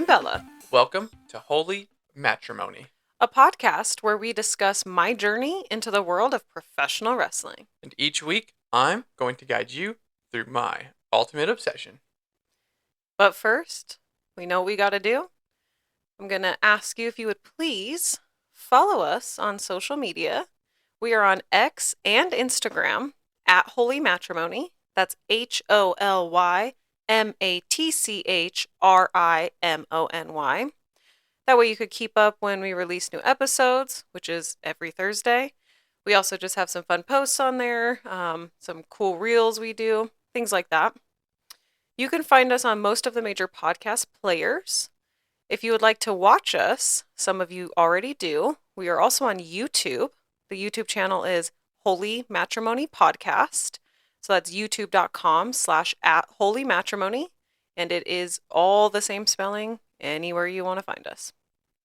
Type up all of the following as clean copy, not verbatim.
Bella, Welcome to Holy Matrimony. a podcast where we discuss my journey into the world of professional wrestling. And each week, I'm going to guide you through my ultimate obsession. But first, we know what we got to do. I'm going to ask you if you would please follow us on social media. We are on X and Instagram at Holy Matrimony. That's HOLYMATCHRIMONY. That way you could keep up when we release new episodes, which is every Thursday. We also just have some fun posts on there, some cool reels we do, things like that. You can find us on most of the major podcast players. If you would like to watch us, some of you already do. We are also on YouTube. The YouTube channel is Holy Matrimony Podcast. So that's youtube.com/@holymatrimony. And it is all the same spelling anywhere you want to find us.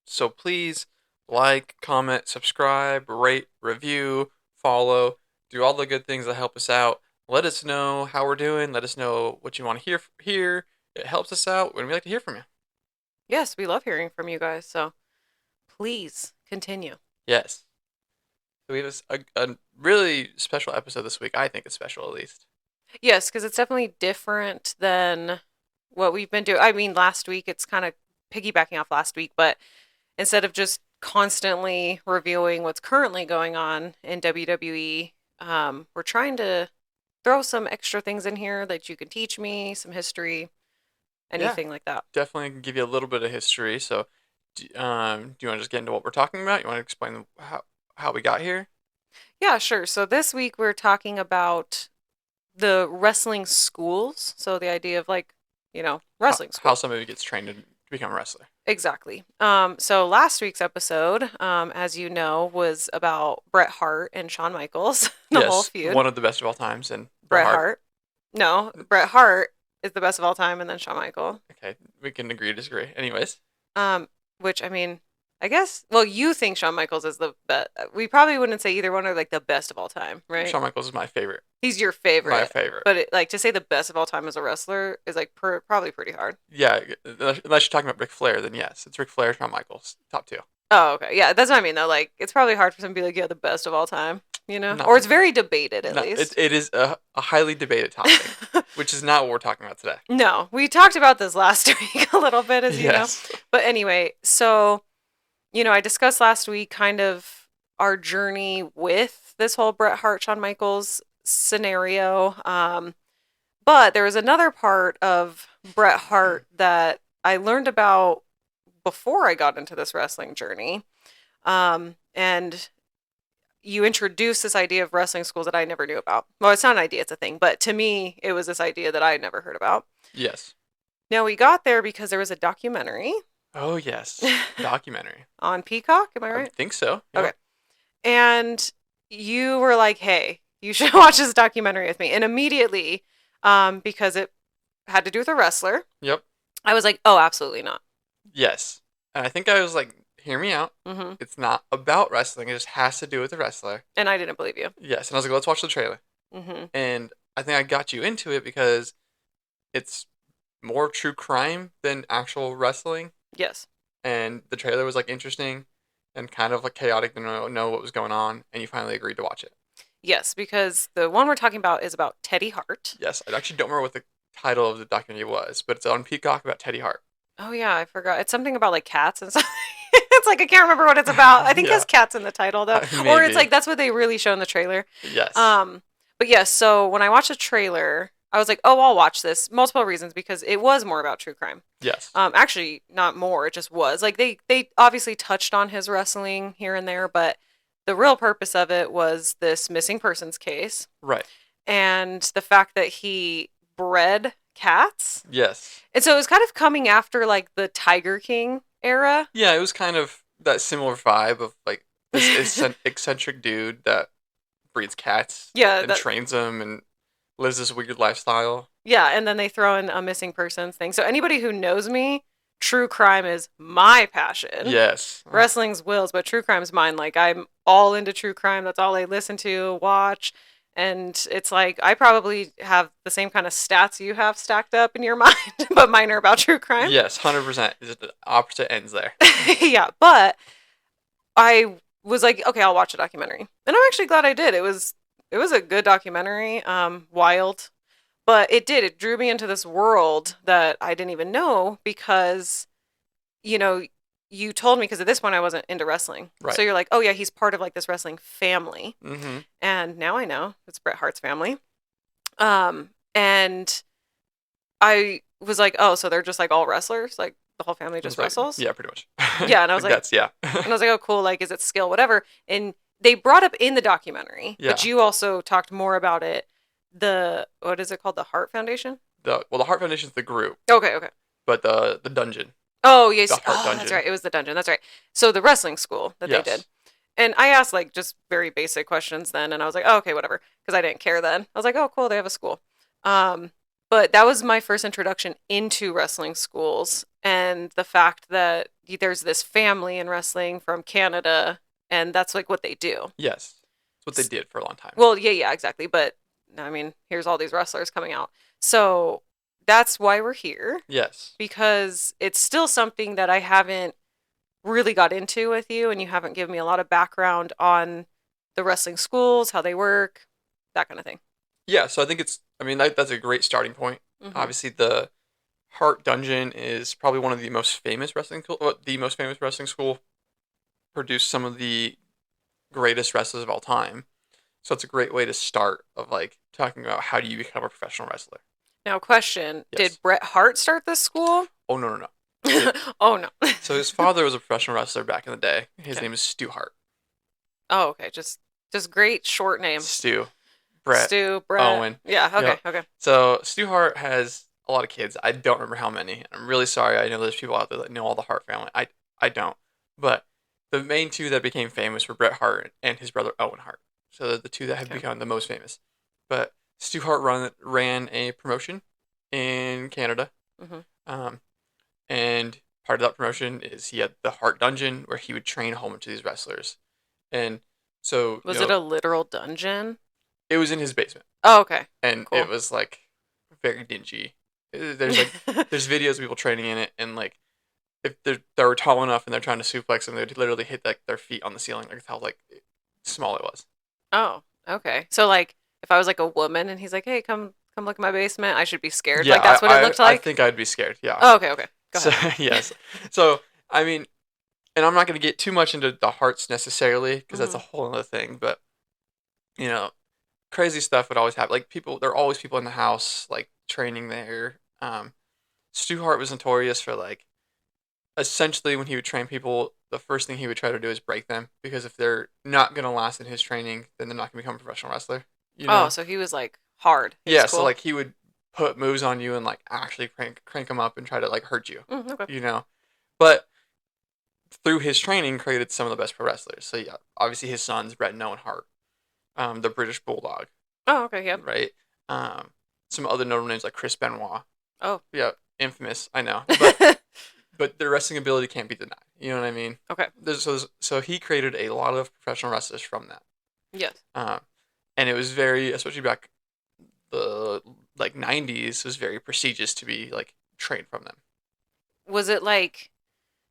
So please like, comment, subscribe, rate, review, follow, do all the good things that help us out. Let us know how we're doing. Let us know what you want to hear. It helps us out, and we like to hear from you. Yes, we love hearing from you guys, so please continue. Yes. So we have a really special episode this week. I think it's special, at least. Yes, because it's definitely different than what we've been doing. I mean, last week, it's kind of piggybacking off last week, but instead of just constantly reviewing what's currently going on in WWE, we're trying to throw some extra things in here that you can teach me, some history, anything like that. Definitely can give you a little bit of history. So, do you want to just get into what we're talking about? You want to explain how we got here? Yeah, sure. So this week we're talking about the wrestling schools. So the idea of wrestling schools. How somebody gets trained to become a wrestler. Exactly. So last week's episode, as you know, was about Bret Hart and Shawn Michaels, the whole feud. One of the best of all times, and Bret Hart. No, Bret Hart is the best of all time, and then Shawn Michaels. Okay, we can agree to disagree. Anyways. Which, I mean, I guess, well, you think Shawn Michaels is the best. We probably wouldn't say either one are, like, the best of all time, right? Shawn Michaels is my favorite. He's your favorite. My favorite. But, to say the best of all time as a wrestler is, probably pretty hard. Yeah, unless you're talking about Ric Flair, then yes. It's Ric Flair, Shawn Michaels, top two. Oh, okay. Yeah, that's what I mean, though. Like, it's probably hard for someone to be like, yeah, the best of all time, you know? Or it's very debated, at least. It is a highly debated topic, which is not what we're talking about today. No, we talked about this last week a little bit, as you know. But anyway, so, I discussed last week kind of our journey with this whole Bret Hart, Shawn Michaels scenario. But there was another part of Bret Hart that I learned about before I got into this wrestling journey. And you introduced this idea of wrestling schools that I never knew about. Well, it's not an idea, it's a thing. But to me, it was this idea that I had never heard about. Yes. Now, we got there because there was a documentary. Oh, yes. Documentary. On Peacock, am I right? I think so. Yep. Okay. And you were like, hey, you should watch this documentary with me. And immediately, because it had to do with a wrestler. Yep. I was like, oh, absolutely not. Yes. And I think I was like, hear me out. Mm-hmm. It's not about wrestling. It just has to do with the wrestler. And I didn't believe you. Yes. And I was like, let's watch the trailer. Mm-hmm. And I think I got you into it because it's more true crime than actual wrestling. Yes. And the trailer was like interesting and kind of like chaotic to know what was going on. And you finally agreed to watch it. Yes, because the one we're talking about is about Teddy Hart. Yes. I actually don't remember what the title of the documentary was, but it's on Peacock about Teddy Hart. Oh, yeah, I forgot. It's something about, like, cats and stuff. It's like, I can't remember what it's about. I think there's cats in the title, though. Or it's like, that's what they really show in the trailer. Yes. But yes, so when I watched the trailer, I was like, oh, I'll watch this. Multiple reasons, because it was more about true crime. Yes. Actually, not more. It just was. Like, they obviously touched on his wrestling here and there, but the real purpose of it was this missing persons case. Right. And the fact that he bred cats. Yes. And so it was kind of coming after, like, the Tiger King era. Yeah, it was kind of that similar vibe of, like, this eccentric dude that breeds cats. Yeah. And trains them and lives this weird lifestyle. Yeah, and then they throw in a missing persons thing. So anybody who knows me, true crime is my passion. Yes. Wrestling's Will's, but true crime's mine. Like, I'm all into true crime. That's all I listen to, watch. And it's like I probably have the same kind of stats you have stacked up in your mind, but mine are about true crime. Yes, 100%. Is the opposite ends there. Yeah, but I was like, okay, I'll watch a documentary, and I'm actually glad I did. It was a good documentary, wild, but it drew me into this world that I didn't even know because you know you told me because at this point I wasn't into wrestling, Right. so you're like, oh yeah, he's part of like this wrestling family, Mm-hmm. and now I know it's Bret Hart's family. And I was like, oh, so they're just like all wrestlers, like the whole family just Like, wrestles. yeah, pretty much. Yeah, and I was Like like, that's yeah. and I was like, oh, cool. Like, is it skill, whatever? And they brought up in the documentary, Yeah. but you also talked more about it. What is it called? The Hart Foundation? The Hart Foundation is the group, Okay, okay. but the dungeon, Oh, yes. the Hart Oh, Dungeon. that's right. It was the dungeon. That's right. So the wrestling school that they Yes. did. And I asked like just very basic questions then, and I was like, oh, okay, whatever, because I didn't care then. I was like, oh, cool, they have a school. But that was my first introduction into wrestling schools, and the fact that there's this family in wrestling from Canada, and that's like what they do. Yes. That's what they did for a long time. Well, yeah, exactly. But I mean, here's all these wrestlers coming out, so that's why we're here. Yes. Because it's still something that I haven't really got into with you, and you haven't given me a lot of background on the wrestling schools, how they work, that kind of thing. Yeah, so I think that's a great starting point. Mm-hmm. Obviously, the Hart Dungeon is probably one of the most famous the most famous wrestling school, produced some of the greatest wrestlers of all time. So it's a great way to start of like talking about how do you become a professional wrestler. Now, question: Yes. Did Bret Hart start this school? Oh no. Oh no. So his father was a professional wrestler back in the day. His Okay. name is Stu Hart. Oh, okay. Just great short name. Stu, Bret, Stu, Bret. Owen. Yeah. Okay. Yep. Okay. So Stu Hart has a lot of kids. I don't remember how many. I'm really sorry. I know there's people out there that know all the Hart family. I don't. But the main two that became famous were Bret Hart and his brother Owen Hart. So they're the two that have become the most famous. But Stu Hart ran a promotion in Canada. Mm-hmm. And part of that promotion is he had the Hart Dungeon where he would train a whole bunch of these wrestlers. And so Was it a literal dungeon? It was in his basement. Oh, okay. And Cool. it was like very dingy. There's like there's videos of people training in it, and like if they were tall enough and they're trying to suplex them, they'd literally hit like their feet on the ceiling. Like how like small it was. Oh, okay. So like, if I was like a woman and he's like, "Hey, come look at my basement," I should be scared. Yeah, Like that's what it looked like. I think I'd be scared. Yeah. Oh, okay. Okay. Go So ahead. yes. So I mean, and I'm not going to get too much into the Hearts necessarily because that's a whole other thing. But you know, crazy stuff would always happen. Like there are always people in the house like training there. Stu Hart was notorious for like essentially when he would train people, the first thing he would try to do is break them because if they're not gonna last in his training, then they're not gonna become a professional wrestler. You know? Oh, so he was like hard. He Yeah, was cool. so like he would put moves on you and like actually crank them up and try to like hurt you. Okay. You know, but through his training, created some of the best pro wrestlers. So yeah, obviously his sons Bret and Owen Hart, the British Bulldog. Oh, okay. Yep. Right. Some other notable names like Chris Benoit. Oh. Yeah, infamous. I know, but but their wrestling ability can't be denied. You know what I mean? Okay. So he created a lot of professional wrestlers from that. Yes. And it was very, especially back the like 90s, was very prestigious to be like trained from them. Was it like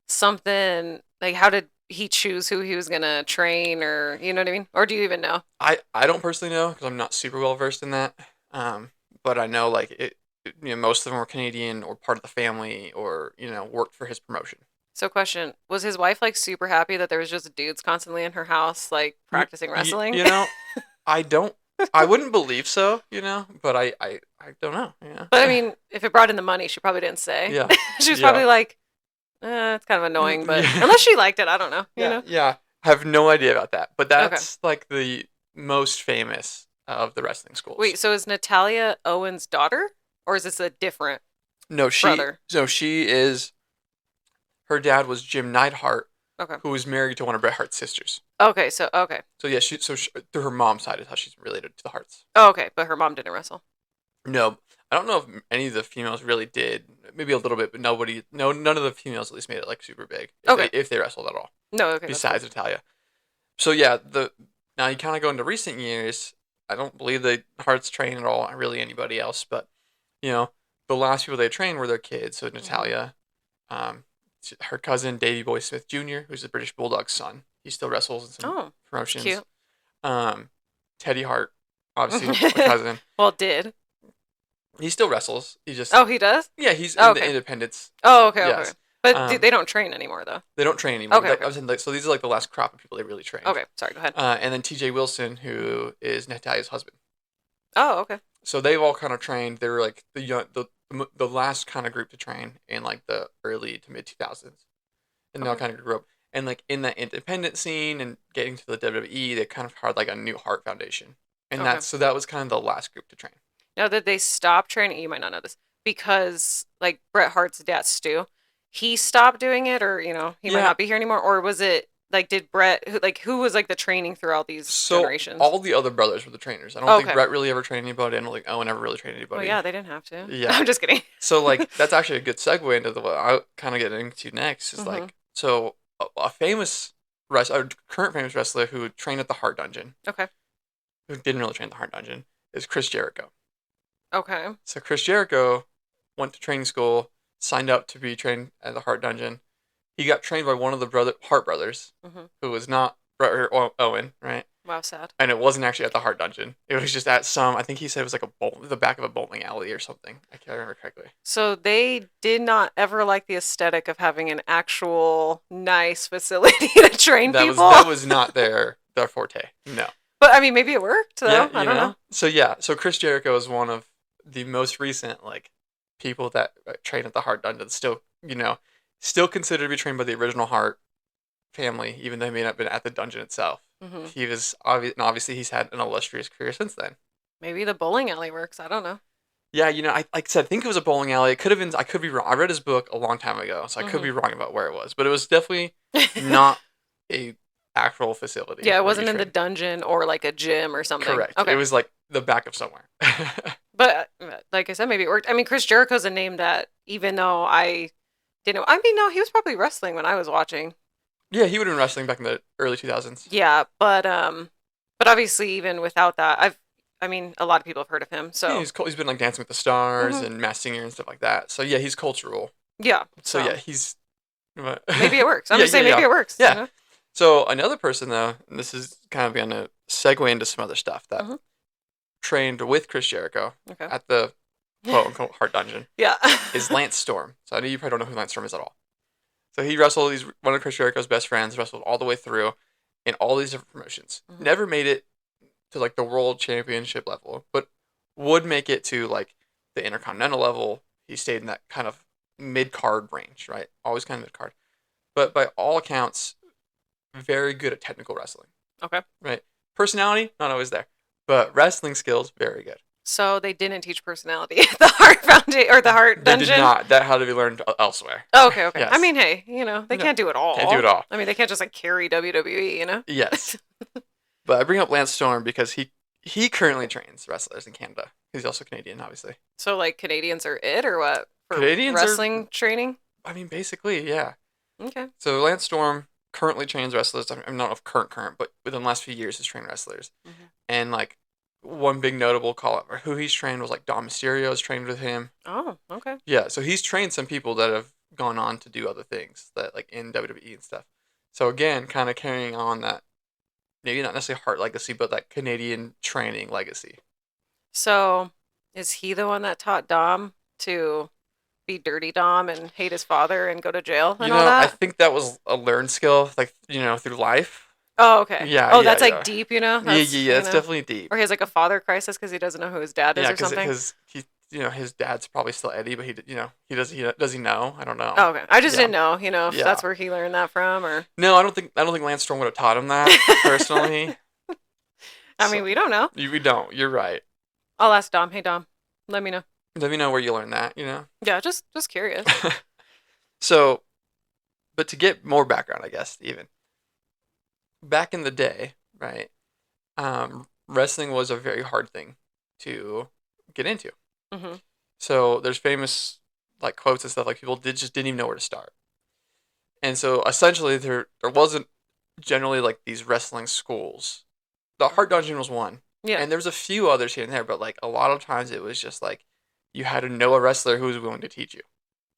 something like how did he choose who he was gonna train, or you know what I mean? Or do you even know? I don't personally know because I'm not super well versed in that. But I know like it. You know, most of them were Canadian or part of the family, or worked for his promotion. So, question: was his wife like super happy that there was just dudes constantly in her house like practicing wrestling? I wouldn't believe so. But I don't know. Yeah. But I mean, if it brought in the money, she probably didn't say. Yeah. She was probably like, it's kind of annoying, but Yeah. unless she liked it, I don't know. You know? Yeah. I have no idea about that, but that's like the most famous of the wrestling schools. Wait, so is Natalia Owen's daughter, or is this a different brother? No, she is. Her dad was Jim Neidhart, Okay. who was married to one of Bret Hart's sisters. Okay, so okay. So yeah, she through her mom's side is how she's related to the Harts. Oh, okay, but her mom didn't wrestle. No, I don't know if any of the females really did. Maybe a little bit, but none of the females at least made it like super big. If they wrestled at all. No, okay. Besides Natalia. So yeah, now you kind of go into recent years. I don't believe the Harts train at all, really anybody else, but you know, the last people they trained were their kids. So Mm-hmm. Natalia, um, her cousin Davey Boy Smith Jr., who's the British Bulldog's son. He still wrestles in some Oh, that's promotions. cute. Teddy Hart, obviously a cousin. Well, did. He still wrestles. He just Oh, he does? yeah, he's Oh, in the okay. Independents. Oh, okay, okay. Yes. But Um, they don't train anymore, though. they don't train anymore. Okay, Like, okay. I was in, like, so these are like the last crop of people they really trained. Okay, sorry, go ahead. And then T.J. Wilson, who is Natalia's husband. Oh, okay. So they've all kind of trained. They were like the young, the last kind of group to train in like the early to mid 2000s, and now Okay. kind of grew up. And like in that independent scene and getting to the WWE, they kind of had like a new Heart Foundation, and Okay. that was kind of the last group to train. Now that they stopped training, you might not know this, because like Bret Hart's dad, Stu, he stopped doing it, or he might Yeah. not be here anymore, or was it like did Bret who was like the training throughout these So generations? all the other brothers were the trainers. I don't think Okay. Brett really ever trained anybody. I don't think Owen ever really trained Well, anybody. yeah, they didn't have to. Yeah. I'm just kidding. So like that's actually a good segue into what I kind of get into next is Hmm. like so a famous wrestler, current famous wrestler who trained at the Heart Dungeon, Okay. who didn't really train at the Heart Dungeon, is Chris Jericho. Okay. So Chris Jericho went to training school, signed up to be trained at the Heart Dungeon. He got trained by one of the Hart brothers, Hmm. who was not Bret or Owen, right? Wow, sad. And it wasn't actually at the Heart Dungeon. It was just at some. I think he said it was like the back of a bowling alley or something. I can't remember correctly. So they did not ever like the aesthetic of having an actual nice facility to train people. That was not their forte. No. But I mean, maybe it worked though. Yeah, I don't know. So yeah, so Chris Jericho is one of the most recent like people that train at the Heart Dungeon. Still considered to be trained by the original Hart family, even though he may not have been at the dungeon itself. Hmm. He was obviously he's had an illustrious career since then. Maybe the bowling alley works. I don't know. Yeah, I like I said, I think it was a bowling alley. It could have been. I could be wrong. I read his book a long time ago, so I could Hmm. be wrong about where it was, but it was definitely not a actual facility. Yeah, it where wasn't you in the train. dungeon or like a gym or something. Correct. Okay. It was like the back of somewhere. But like I said, maybe it worked. I mean, Chris Jericho's a name that even though I didn't, I mean, no, he was probably wrestling when I was watching. Yeah, he would have been wrestling back in the early 2000s. Yeah, but obviously even without that, I mean, a lot of people have heard of him. Yeah, So he's been like Dancing with the Stars mhm. and Masked Singer and stuff like that. So yeah, he's cultural. Yeah, So so yeah, he's maybe it works. I'm yeah, just saying maybe it works. yeah. So another person though, and this is kind of gonna segue into some other stuff that Mhm. trained with Chris Jericho Okay. at the quote unquote Heart Dungeon Yeah. is Lance Storm. So I know you probably don't know who Lance Storm is at all. So he wrestled. He's one of Chris Jericho's best friends. Wrestled all the way through in all these different promotions. Mhm. Never made it to like the world championship level, but would make it to like the intercontinental level. He stayed in that kind of mid card range, right? Always kind of mid card. But by all accounts, very good at technical wrestling. Okay. Right? Personality, not always there. But wrestling skills, very good. So they didn't teach personality at the Heart Foundation or the Heart They Dungeon. did not. That had to be learned elsewhere. Oh, okay, okay. Yes. I mean, hey, they No, can't do it all. can't do it all. I mean, they can't just like carry WWE. Yes. But I bring up Lance Storm because he currently trains wrestlers in Canada. He's also Canadian, obviously. So like Canadians are it or what for Canadians are- wrestling training? I mean, basically, yeah. Okay. So Lance Storm currently trains wrestlers. I'm not of current, but within the last few years, has trained wrestlers. Mhm. And like one big notable call out for who he's trained was like Dom Mysterio's trained with him. Oh, okay. Yeah, so he's trained some people that have gone on to do other things that like in WWE and stuff. So again, kind of carrying on that maybe not necessarily Heart legacy, but that Canadian training legacy. So is he the one that taught Dom to be dirty Dom and hate his father and go to jail and all I that? think that was a learned skill, like through life. Oh, okay. Yeah, Oh, yeah, that's like yeah. deep, Yeah, it's definitely deep. Or he has like a father crisis because he doesn't know who his dad is Yeah, or something. because he, his dad's probably still Eddie, but does he know? I don't know. Oh, okay. I just Yeah. didn't know, if Yeah. that's where he learned that from or No, I don't think Lance Storm would have taught him that personally. I mean, we don't know. We don't. You're right. I'll ask Dom. Hey Dom, let me know. Let me know where you learned that. Yeah, just curious. So, but to get more background, I guess even back in the day, right? Wrestling was a very hard thing to get into. Hmm. So there's famous like quotes and stuff like people just didn't even know where to start. And so essentially there wasn't generally like these wrestling schools. The Heart Dungeon was one, Yeah. And there's a few others here and there, but like a lot of times it was just like you had to know a wrestler who was willing to teach you.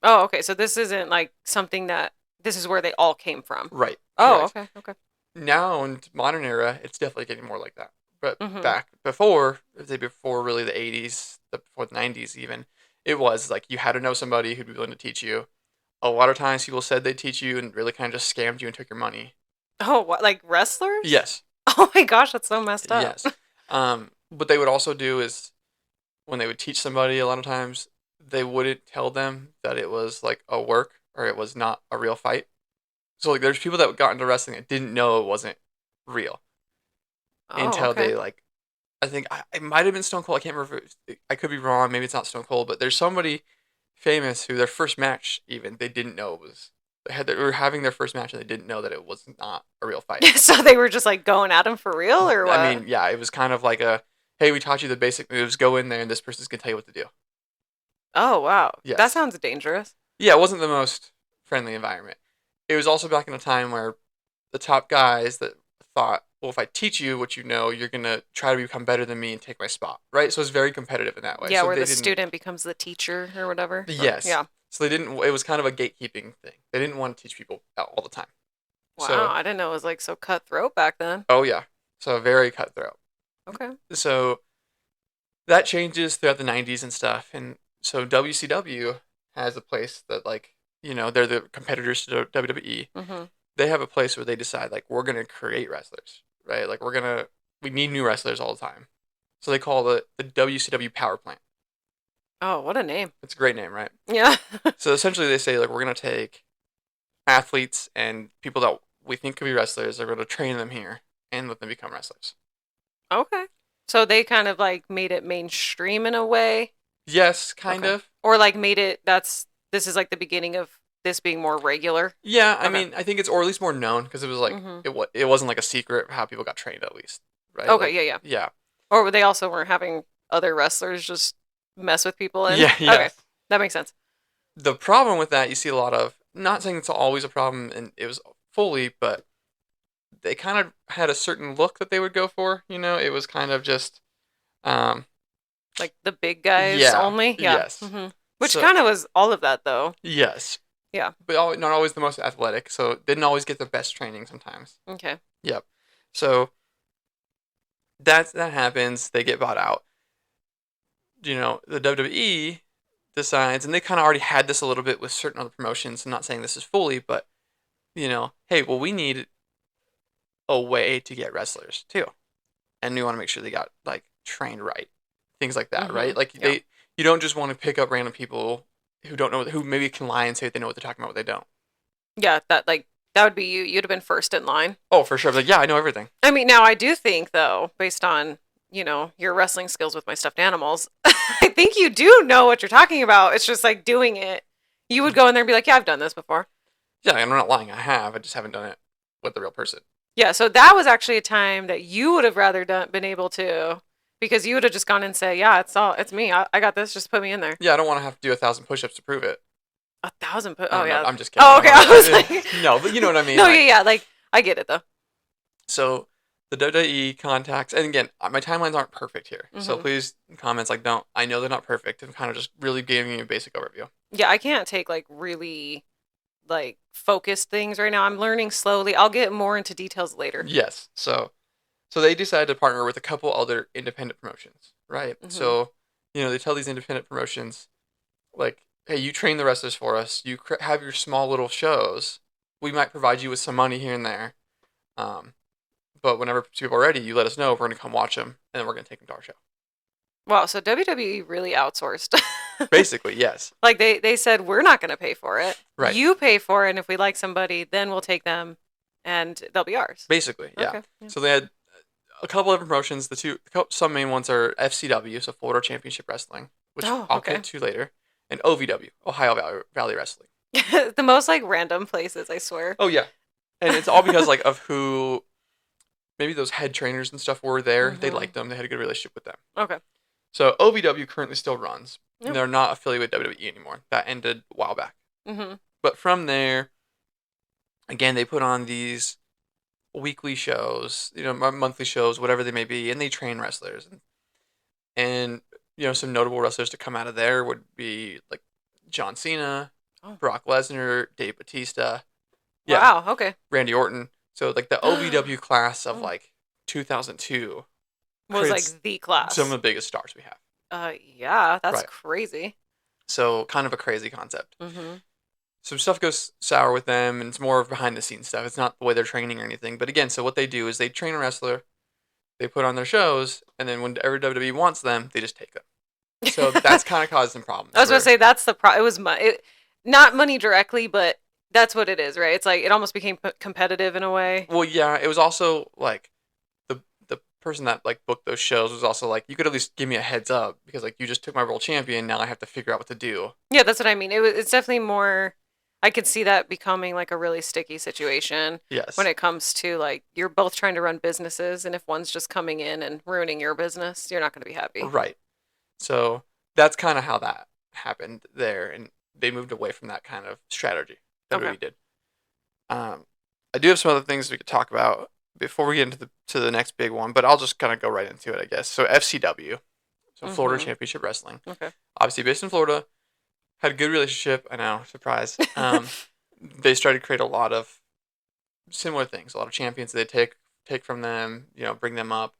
Oh, okay. So this isn't like something that this is where they all came from. Right. Oh, Correct. okay. Okay. Now in modern era, it's definitely getting more like that. But Mhm. back before, before really the 80s, before the 90s even, it was like you had to know somebody who'd be willing to teach you. A lot of times people said they'd teach you and really kind of just scammed you and took your money. Oh, what, like wrestlers? Yes. Oh my gosh, that's so messed up. Yes. What they would also do is when they would teach somebody, a lot of times they wouldn't tell them that it was like a work or it was not a real fight. So like there's people that got into wrestling that didn't know it wasn't real Oh, until okay. they like I think it might have been Stone Cold. I can't remember. I could be wrong. Maybe it's not Stone Cold, but there's somebody famous who their first match even they didn't know it was they were having their first match and they didn't know that it was not a real fight. So they were just like going at him for real or I what? mean, yeah, it was kind of like a hey, we taught you the basic moves. Go in there and this person's gonna tell you what to do. Oh, wow. That Yes. sounds dangerous. Yeah, it wasn't the most friendly environment. It was also back in a time where the top guys that thought, well, if I teach you what you know, you're gonna try to become better than me and take my spot, right? So it's very competitive in that way. Yeah, So where they the didn't. student becomes the teacher or whatever. Yes. Yeah. So they didn't. It was kind of a gatekeeping thing. They didn't want to teach people all the time. Wow, So, I didn't know it was like so cutthroat back then. oh yeah. So very cutthroat. Okay. So that changes throughout the 90s and stuff. And so WCW has a place that like they're the competitors to WWE. Mhm. They have a place where they decide like we're gonna create wrestlers, right? Like we need new wrestlers all the time. So they call it the WCW Power Plant. Oh, what a name. It's a great name, right? Yeah. So essentially they say like we're gonna take athletes and people that we think could be wrestlers, are gonna train them here and let them become wrestlers. Okay. So they kind of like made it mainstream in a way. Yes, kind Okay. of. Or like made it this is like the beginning of this being more regular. Yeah, I Okay. mean, I think it's or at least more known because it was like Mhm. it wasn't like a secret how people got trained at least, right? Okay, Like yeah, yeah. yeah, Or they also weren't having other wrestlers just mess with people in. yeah, Okay. yes. That makes sense. The problem with that you see a lot of. Not saying it's always a problem, and it was fully, but they kind of had a certain look that they would go for. It was kind of just, um, Like the big guys yeah, only. Yeah. yes. Which So kind of was all of that though. yes, Yeah. but not always the most athletic, so didn't always get the best training sometimes. Okay. Yep. So that happens. They get bought out. The WWE decides, and they kind of already had this a little bit with certain other promotions. I'm not saying this is fully, but hey, well, we need a way to get wrestlers too, and we want to make sure they got like trained right, things like that, right? Like Yeah. you don't just want to pick up random people who don't know, who maybe can lie and say they know what they're talking about, but they don't. Yeah, that would be you. You'd have been first in line. Oh, for sure. Like, yeah, I know everything. I mean, now I do think though, based on, your wrestling skills with my stuffed animals, I think you do know what you're talking about. It's just like doing it. You would go in there and be like, "Yeah, I've done this before." Yeah, I'm not lying. I have. I just haven't done it with the real person. Yeah, so that was actually a time that you would have rather been able to, because you would have just gone and say, "Yeah, it's me. I got this. Just put me in there." Yeah, I don't want to have to do 1,000 push-ups to prove it. 1,000 put. I Oh don't know. yeah. I'm just kidding. Oh okay. I was like, no, but you know what I mean. no, Like, yeah, yeah. Like I get it though. so the WWE contacts, and again, my timelines aren't perfect here. So Hmm. please, comments like don't. I know they're not perfect. I'm kind of just really giving you a basic overview. Yeah, I can't take like really like focused things right now. I'm learning slowly. I'll get more into details later. Yes. So they decided to partner with a couple other independent promotions, right? Hmm. So they tell these independent promotions like, hey, you train the wrestlers for us. You have your small little shows. We might provide you with some money here and there. Um, but whenever people are ready, you let us know. We're going to come watch them, and then we're going to take them to our show. Wow, so WWE really outsourced. Basically, yes. Like they said we're not going to pay for it. Right. You pay for it, and if we like somebody, then we'll take them and they'll be ours. Basically, yeah. Okay. Yeah. So they had a couple of different promotions. Some main ones are FCW, so Florida Championship Wrestling, which Oh, I'll okay. get to later, and OVW, Ohio Valley Wrestling. The most like random places, I swear. Oh yeah, and it's all because like of who maybe those head trainers and stuff were there. They liked them. They had a good relationship with them. Okay. So OVW currently still runs. Yep. They're not affiliated with WWE anymore. That ended a while back. Mm-hmm. But from there, again, they put on these weekly shows, monthly shows, whatever they may be, and they train wrestlers. And some notable wrestlers to come out of there would be like John Cena, Oh. Brock Lesnar, Dave Bautista. Yeah, Wow. Okay. Randy Orton. So like the OVW class of Oh. like 2002 Was creates like the class. some of the biggest stars we have. Yeah, that's Right. crazy. So kind of a crazy concept. Mm-hmm. Some stuff goes sour with them, and it's more behind the scenes stuff. It's not the way they're training or anything. But again, so what they do is they train a wrestler, they put on their shows, and then whenever WWE wants them, they just take them. So that's kind of caused some problems. I was going to say that's the it was not money directly, but that's what it is, right? It's like it almost became competitive in a way. Well, yeah, it was also like the person that like booked those shows was also like, you could at least give me a heads up because like you just took my world champion, now I have to figure out what to do. Yeah, that's what I mean. It's definitely more. I could see that becoming like a really sticky situation. Yes. When it comes to like you're both trying to run businesses, and if one's just coming in and ruining your business, you're not going to be happy. Right. So that's kind of how that happened there, and they moved away from that kind of strategy that we did. I do have some other things we could talk about before we get into the next big one, but I'll just kind of go right into it, I guess. So FCW, so Florida Championship Wrestling. Okay. Obviously based in Florida, had a good relationship. I know, surprise. They started to create a lot of similar things, a lot of champions they take from them, bring them up.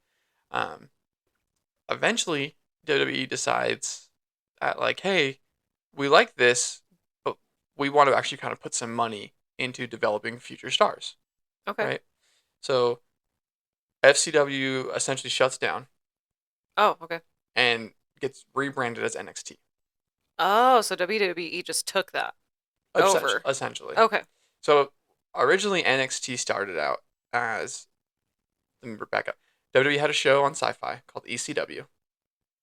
Eventually, WWE decides that like, hey, we like this, but we want to actually kind of put some money into developing future stars. Okay. Right? So FCW essentially shuts down. Oh, okay. And gets rebranded as NXT. Oh, so WWE just took that over. Essentially. Okay. So originally NXT started out as, let me back up. WWE had a show on Sci-Fi called ECW.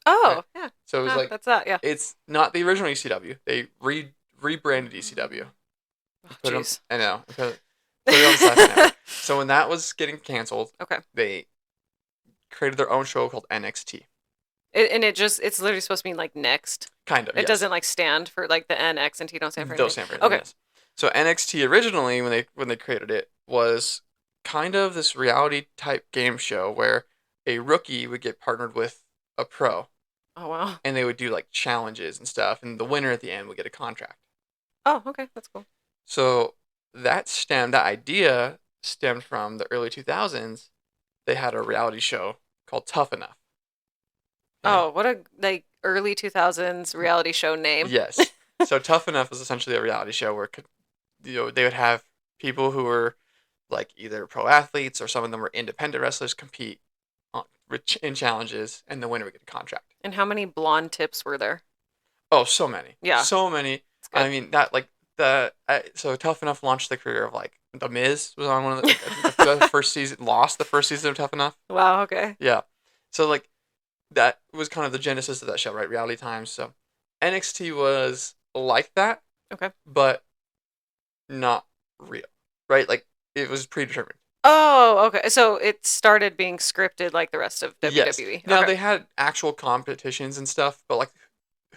Oh, right? Yeah. So it was like, that's that, yeah. It's not the original ECW. They rebranded ECW. Oh, jeez. I know. Put it on Sci-Fi Network. So when that was getting canceled, they created their own show called NXT. It's literally supposed to mean like next. Kind of. It doesn't like stand for like the NX and T don't stand for anything. Don't stand for anything. Okay. Yes. So NXT originally, when they created it, was kind of this reality type game show where a rookie would get partnered with a pro. Oh wow. And they would do like challenges and stuff, and the winner at the end would get a contract. Oh, okay, that's cool. So that idea stemmed from the early 2000s. They had a reality show called Tough Enough. Okay. Oh, what a like early 2000s reality show name. Yes. So Tough Enough was essentially a reality show where they would have people who were like either pro athletes or some of them were independent wrestlers compete in challenges, and the winner would get a contract. And how many blonde tips were there? Oh, so many. Yeah. So many. I mean, that like so Tough Enough launched the career of like The Miz was on one of the first season, lost the first season of Tough Enough. Wow, okay. Yeah. So like that was kind of the genesis of that show, right? Reality Times. So NXT was like that. Okay. But not real. Right? Like it was predetermined. Oh, okay. So it started being scripted like the rest of WWE. Yes. Now they had actual competitions and stuff, but like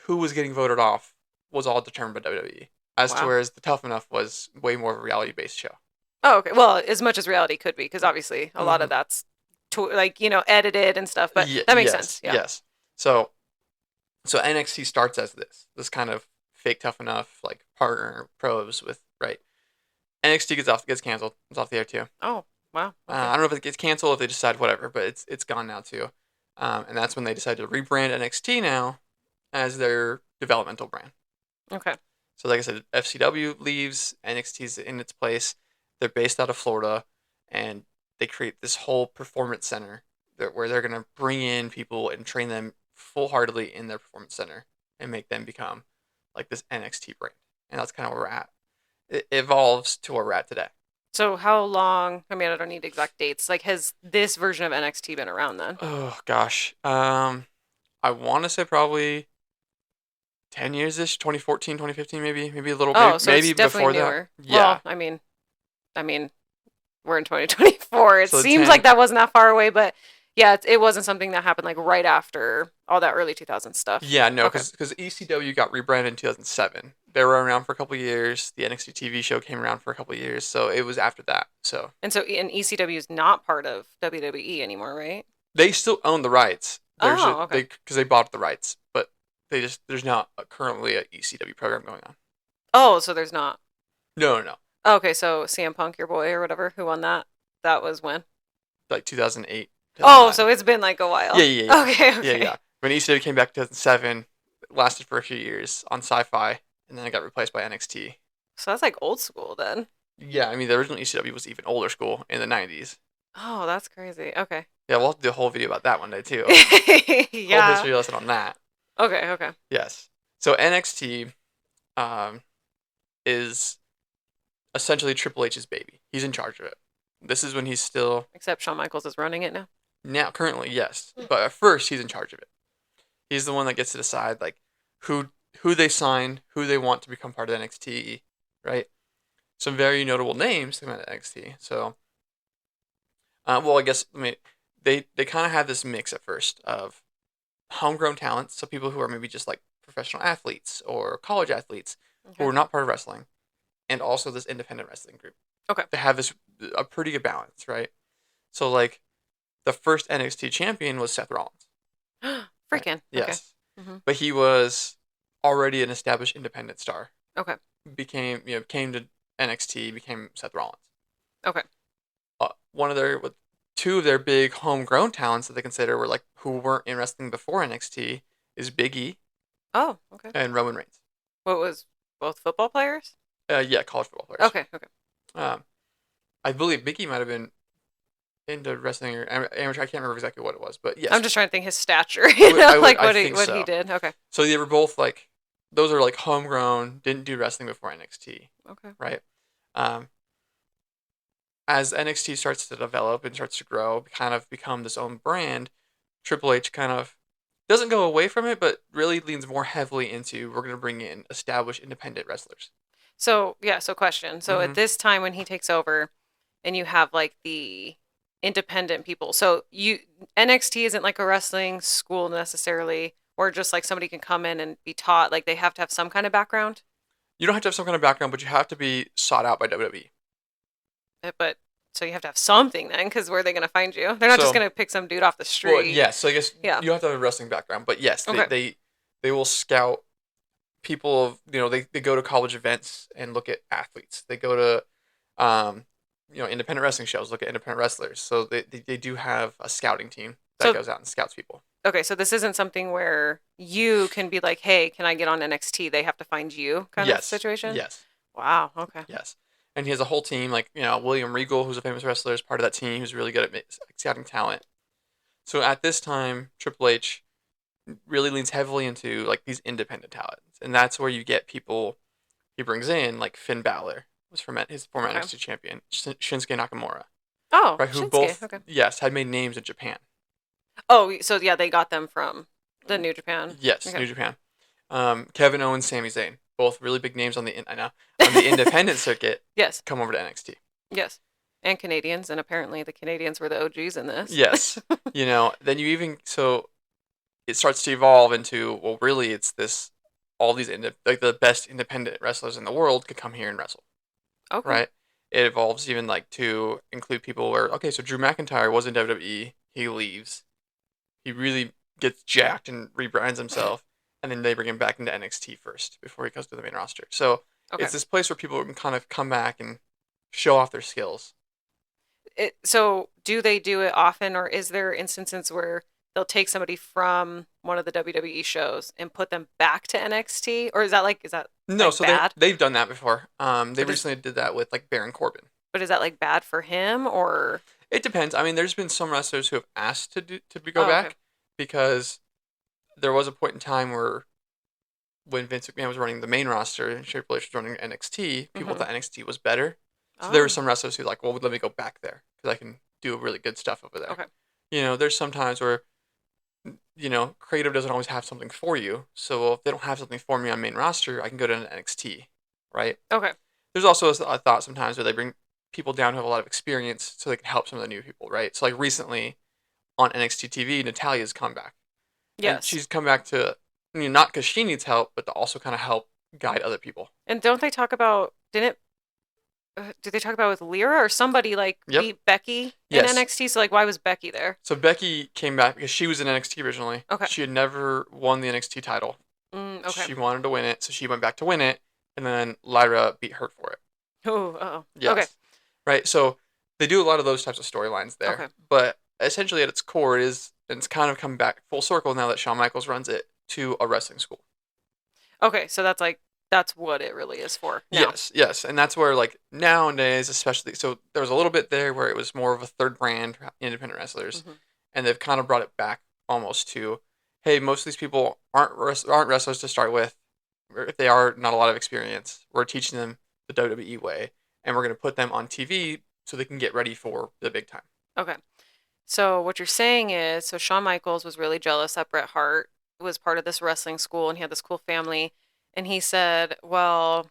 who was getting voted off was all determined by WWE. As to whereas the Tough Enough was way more of a reality-based show. Oh, okay. Well, as much as reality could be, because obviously a lot of that's edited and stuff. But that makes sense. Yeah. Yes. So NXT starts as this kind of fake Tough Enough like partner pros with right. NXT gets canceled. It's off the air too. Oh wow. Okay. I don't know if it gets canceled if they decide whatever, but it's gone now too. And that's when they decided to rebrand NXT now as their developmental brand. Okay. So like I said, FCW leaves, NXT's in its place. They're based out of Florida, and they create this whole performance center where they're going to bring in people and train them full-heartedly in their performance center and make them become like this NXT brand. And that's kind of where we're at. It evolves to where we're at today. So how long, I mean, I don't need exact dates. Like, has this version of NXT been around then? Oh, gosh. I want to say probably 10 years-ish, 2014, 2015 maybe a little bit. So maybe it's definitely before newer. that. Yeah. Well, I mean, we're in 2024. It So seems like that wasn't that far away, but yeah, it wasn't something that happened like right after all that early 2000s stuff. Yeah, no, because ECW got rebranded in 2007. they were around for a couple years. The NXT TV show came around for a couple years, so it was after that. So And so, and ECW is not part of WWE anymore, right? they still own the rights. There's Oh, okay. because they bought the rights, but there's not currently a ECW program going on. Oh, so there's not. No, no, no. Okay, so CM Punk, your boy or whatever, who won that? That was when? Like 2008. Oh, so it's been like a while. Yeah, yeah, yeah. Okay, Yeah, okay. yeah. When ECW came back in 2007, it lasted for a few years on Sci-Fi, and then it got replaced by NXT. So that's like old school then. Yeah, I mean the original ECW was even older school in the 90s. Oh, that's crazy. Okay. Yeah, we'll have to do a whole video about that one day too. Whole Yeah. history lesson on that. Okay, okay. Yes. So NXT um, is essentially Triple H's baby. He's in charge of it. This is when he's still Except Shawn Michaels is running it now. currently, yes, but at first he's in charge of it. He's the one that gets to decide like who they sign, who they want to become part of NXT, right? Some very notable names come out of NXT. So, well, I guess they kind of have this mix at first of homegrown talents, so people who are maybe just like professional athletes or college athletes who Okay. are not part of wrestling, and also this independent wrestling group. Okay. They have a pretty good balance, right? So like the first NXT champion was Seth Rollins. Freaking. Right? Yes. Okay. Mm-hmm. But he was already an established independent star. Okay. Came to NXT, became Seth Rollins. Okay. Two of their big homegrown talents that they consider were like who weren't in wrestling before NXT is Big E Oh, okay. and Roman Reigns. What was both football players? Yeah, college football players. Okay, okay. I believe Big E might have been into wrestling or amateur. I can't remember exactly what it was, but yes. I'm just trying to think his stature, like what he did. Okay. So they were both like, those are like homegrown, didn't do wrestling before NXT, Okay. right? As NXT starts to develop and starts to grow, kind of become its own brand, Triple H kind of doesn't go away from it, but really leans more heavily into we're going to bring in established independent wrestlers. So, yeah, so question. So Mhm. at this time when he takes over and you have like the independent people. So NXT isn't like a wrestling school necessarily, or just like somebody can come in and be taught, like they have to have some kind of background. You don't have to have some kind of background, but you have to be sought out by WWE. But so you have to have something then, because where are they going to find you? They're not just So- going to pick some dude off the Well, street. yes. So I guess Yeah. you have to have a wrestling background, but yes, Okay. they will scout people of they go to college events and look at athletes. They go to independent wrestling shows, look at independent wrestlers. So they do have a scouting team that So- goes out and scouts people. Okay, so this isn't something where you can be like, hey, can I get on NXT? They have to find you kind of Yes. situation? Yes. Wow, okay. Yes. And he has a whole team, like, William Regal, who's a famous wrestler, is part of that team, who's really good at scouting talent. So at this time, Triple H really leans heavily into, like, these independent talents. And that's where you get people he brings in, like Finn Balor, was from his former Okay. NXT champion, Shinsuke Nakamura, Oh, right? Who Shinsuke, both, okay. yes, had made names in Japan. Oh, so yeah, they got them from the New Japan. Yes, Okay. New Japan. Kevin Owens, Sami Zayn, both really big names on the independent circuit, Yes, come over to NXT. yes. And Canadians, and apparently the Canadians were the OGs in this. Yes. Then so it starts to evolve into, well, really it's this, all these, like the best independent wrestlers in the world could come here and wrestle, Okay. right? It evolves even like to include people where, okay, so Drew McIntyre was in WWE, he leaves, he really gets jacked and rebrands himself, and then they bring him back into NXT first before he goes to the main roster. So Okay. it's this place where people can kind of come back and show off their skills. So do they do it often, or is there instances where they'll take somebody from one of the WWE shows and put them back to NXT, or is that No, like, so bad? they've done that before. They But is- recently did that with like Baron Corbin. But is that like bad for him, or It depends. I mean, there's been some wrestlers who have asked to go Oh, okay. back because there was a point in time where when Vince McMahon was running the main roster and Triple H was running NXT, people Mhm. thought NXT was better. So there Oh, were some wrestlers who like, well, let me go back there because I can do really good stuff over there. Okay. There's some times where creative doesn't always have something for you. So if they don't have something for me on main roster, I can go to NXT, right? Okay. There's also a thought sometimes where they bring people down who have a lot of experience so they can help some of the new people, right? So like recently on NXT TV, Natalia's come back. And Yes. she's come back to, not because she needs help, but to also kind of help guide other people. And don't they talk about, didn't did they talk about with Lyra or somebody like Yep. beat Becky in Yes. NXT? So like, why was Becky there? So Becky came back because she was in NXT originally. Okay. She had never won the NXT title. Okay. She wanted to win it, so she went back to win it, and then Lyra beat her for it. Oh. Yes. Okay. Right. So they do a lot of those types of storylines there. Okay. But essentially, at its core, and it's kind of come back full circle now that Shawn Michaels runs it, to a wrestling school. Okay. So that's what it really is for now. Yes, and that's where like nowadays, especially, so there was a little bit there where it was more of a third brand independent wrestlers, and they've kind of brought it back almost to, hey, most of these people aren't wrestlers to start with, or if they are, not a lot of experience. We're teaching them the WWE way, and we're going to put them on TV so they can get ready for the big time. Okay. So what you're saying is, so Shawn Michaels was really jealous that Bret Hart was part of this wrestling school and he had this cool family. And he said, well,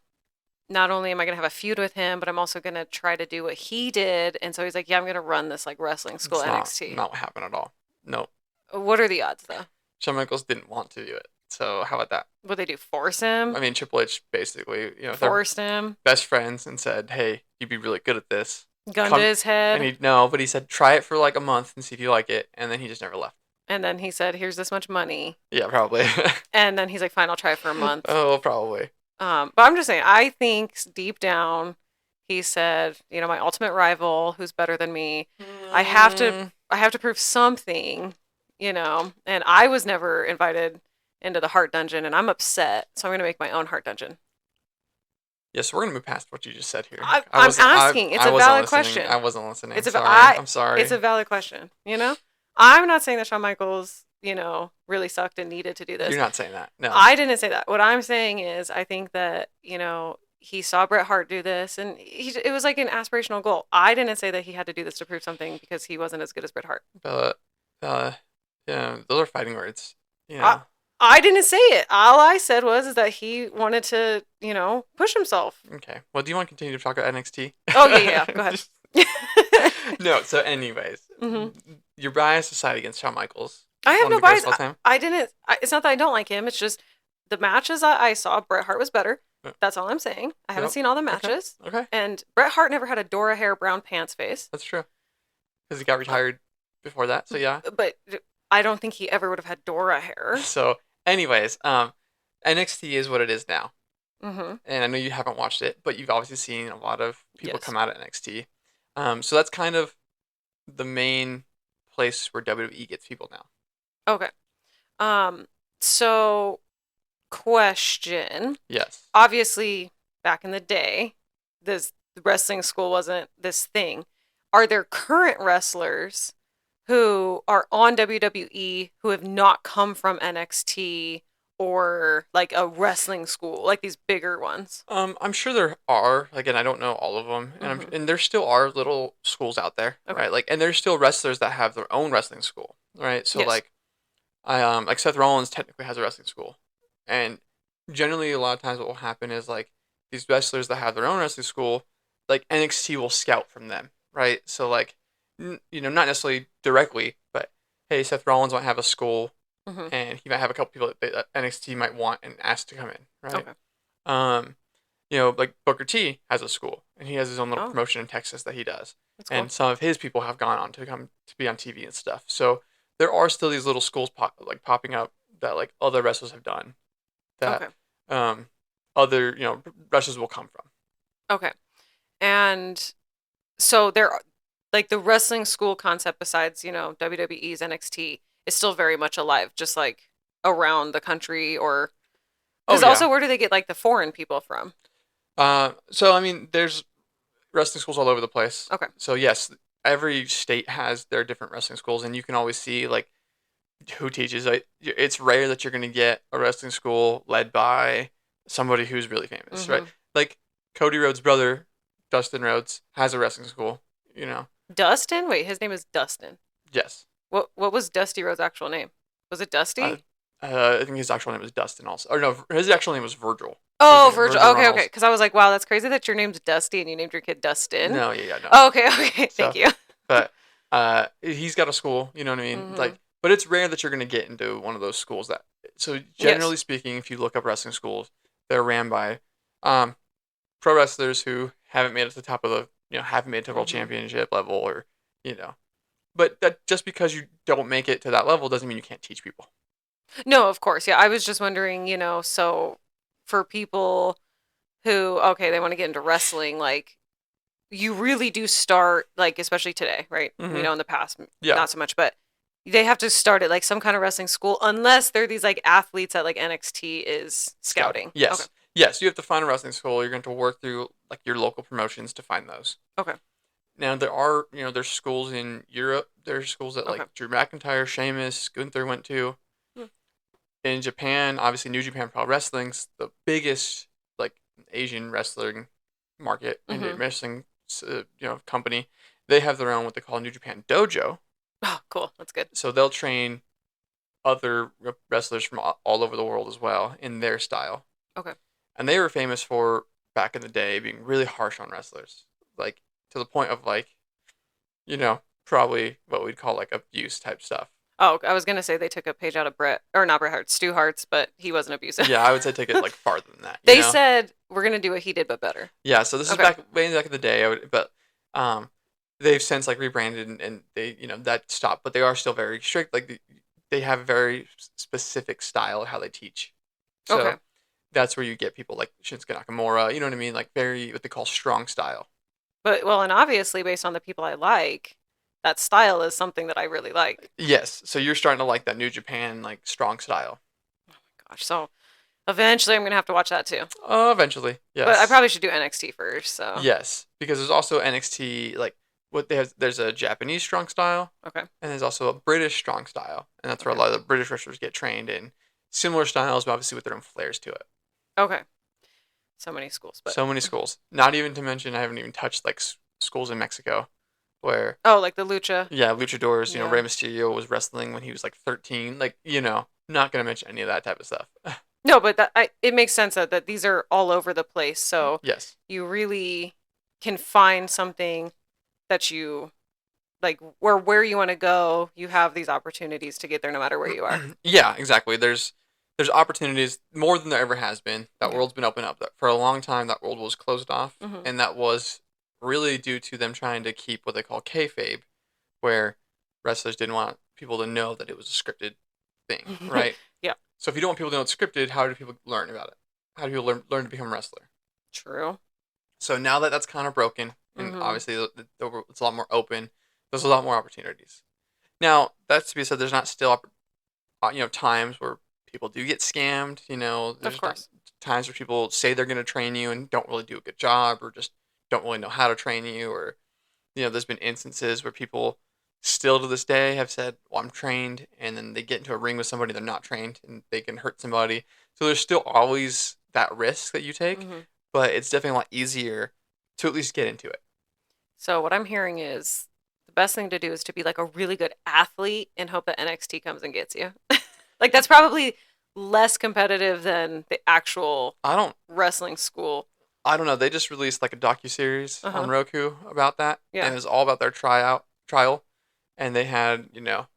not only am I going to have a feud with him, but I'm also going to try to do what he did. And so he's like, yeah, I'm going to run this like wrestling school It's NXT. not what happened at all. No. What are the odds though? Shawn Michaels didn't want to do it. So how about that? What they do? Force him? I mean, Triple H basically, forced him. Best friends and said, hey, you'd be really good at this. Gun to his head. But he said, try it for like a month and see if you like it. And then he just never left. And then he said, here's this much money. Yeah, probably. And then he's like, fine, I'll try it for a month. Oh, probably. But I'm just saying, I think deep down, he said, my ultimate rival, who's better than me, I have to prove something, and I was never invited into the Hart Dungeon, and I'm upset, so I'm going to make my own Hart Dungeon. Yes, we're going to move past what you just said here. I'm asking. It's a valid question. I wasn't listening. I'm sorry. It's a valid question, I'm not saying that Shawn Michaels, really sucked and needed to do this. You're not saying that. No. I didn't say that. What I'm saying is I think that, he saw Bret Hart do this, and it was like an aspirational goal. I didn't say that he had to do this to prove something because he wasn't as good as Bret Hart. But, yeah, those are fighting words. I didn't say it. All I said is that he wanted to, push himself. Okay. Well, do you want to continue to talk about NXT? Oh, yeah. Go ahead. No, so anyways, your bias aside against Shawn Michaels. I have no bias. I didn't. It's not that I don't like him. It's just the matches I saw, Bret Hart was better. That's all I'm saying. I haven't seen all the matches. Okay. And Bret Hart never had a Dora hair brown pants face. That's true. Because he got retired before that, so yeah. But I don't think he ever would have had Dora hair. So, anyways, NXT is what it is now. Mm-hmm. And I know you haven't watched it, but you've obviously seen a lot of people come out of NXT. So that's kind of the main place where WWE gets people now. Okay. So question. Yes. Obviously, back in the day, the wrestling school wasn't this thing. Are there current wrestlers who are on WWE who have not come from NXT or like a wrestling school, like these bigger ones? I'm sure there are. Again, I don't know all of them, and there still are little schools out there, right? Like, and there's still wrestlers that have their own wrestling school, right? So like Seth Rollins technically has a wrestling school, and generally a lot of times what will happen is like these wrestlers that have their own wrestling school, like NXT will scout from them, right? So like, not necessarily directly, but hey, Seth Rollins might have a school. And he might have a couple people that NXT might want and ask to come in, right? Okay. Like Booker T has a school, and he has his own little promotion in Texas that he does. That's cool. And some of his people have gone on to come to be on TV and stuff. So there are still these little schools popping up that like other wrestlers have done that other wrestlers will come from. Okay. And so there are like the wrestling school concept besides, WWE's NXT is still very much alive, just like around the country or because also where do they get like the foreign people from? So I mean, there's wrestling schools all over the place. Okay. So yes, every state has their different wrestling schools, and you can always see like who teaches. It's rare that you're going to get a wrestling school led by somebody who's really famous, right? Like Cody Rhodes' brother, Dustin Rhodes, has a wrestling school. Dustin? Wait, his name is Dustin. Yes. What was Dusty Rhodes' actual name? Was it Dusty? I think his actual name was Dustin also. Or no, his actual name was Virgil. Oh, Virgil. Okay. Because I was like, wow, that's crazy that your name's Dusty and you named your kid Dustin. No, yeah, no. Oh, okay. Thank you. But he's got a school, you know what I mean? Like, but it's rare that you're going to get into one of those schools so generally speaking, if you look up wrestling schools, They're ran by um, pro wrestlers who haven't made it to the top of the, haven't made it to world Mm-hmm. championship level, or, you know. But that just because you don't make it to that level doesn't mean you can't teach people. No, of course. Yeah, I was just wondering, so for people who, okay, they want to get into wrestling, like you really do start, like, especially today, right? We Hmm. know in the past, Yeah. not so much, but they have to start at like some kind of wrestling school unless they're these like athletes that like NXT is Scouting. scouting. Okay. Yes. Yes, you have to find a wrestling school. You're going to work through like your local promotions to find those. Okay. Now there are, there's schools in Europe. There's schools that Okay. like Drew McIntyre, Sheamus, Gunther went to. Hmm. In Japan, obviously New Japan Pro Wrestling's the biggest like Asian wrestling market and Mm-hmm. wrestling company. They have their own what they call New Japan Dojo. Oh, cool. That's good. So they'll train other wrestlers from all over the world as well in their style. Okay. And they were famous for back in the day being really harsh on wrestlers, like to the point of like, probably what we'd call like abuse type stuff. Oh, I was gonna say they took a page out of Bret, or not Bret Hart, Stu Hart's, but he wasn't abusive. Yeah, I would say take it like farther than that. They said we're gonna do what he did, but better. Yeah, so this is Okay. back way back in the day. But um, they've since like rebranded and they that stopped, but they are still very strict. Like they have a very specific style of how they teach. Okay. So that's where you get people like Shinsuke Nakamura. You know what I mean? Like very what they call strong style. But well, and obviously based on the people I like, that style is something that I really like. Yes, so you're starting to like that New Japan like strong style. Gosh, so eventually I'm gonna have to watch that too. Eventually, But I yes, probably should do NXT first. So yes, because there's also NXT like what they have. There's a Japanese strong style, okay, and there's also a British strong style, and that's where a okay, lot of the British wrestlers get trained in similar styles, but obviously with their own flares to it. okay. So many schools, but So many schools. Not even to mention, I haven't even touched like schools in Mexico, where oh, like the lucha. yeah, luchadors. Yeah. Rey Mysterio was wrestling when he was like 13. Like not gonna mention any of that type of stuff. No, but it makes sense that these are all over the place. So Yes. you really can find something that you like where you want to go. You have these opportunities to get there no matter where you are. Yeah, exactly. There's opportunities more than there ever has been. That Okay. world's been opened up. For a long time, that world was closed off, Hmm. and that was really due to them trying to keep what they call kayfabe, where wrestlers didn't want people to know that it was a scripted thing, right? Yeah. So if you don't want people to know it's scripted, how do people learn about it? How do people learn to become a wrestler? True. So now that that's kind of broken, and Hmm. obviously it's a lot more open, there's a lot more opportunities. Now that's to be said, there's not still times where people do get scammed. Of There's not course. times where people say they're going to train you and don't really do a good job, or just don't really know how to train you, or there's been instances where people still to this day have said, "Well, I'm trained," and then they get into a ring with somebody they're not trained, and they can hurt somebody. So there's still always that risk that you take, Hmm. but it's definitely a lot easier to at least get into it. So what I'm hearing is the best thing to do is to be like a really good athlete and hope that NXT comes and gets you. Like that's probably less competitive than the actual I don't wrestling school. I don't know. They just released like a docu-series on Uh-huh. Roku about that, and Yeah. it was all about their trial, and they had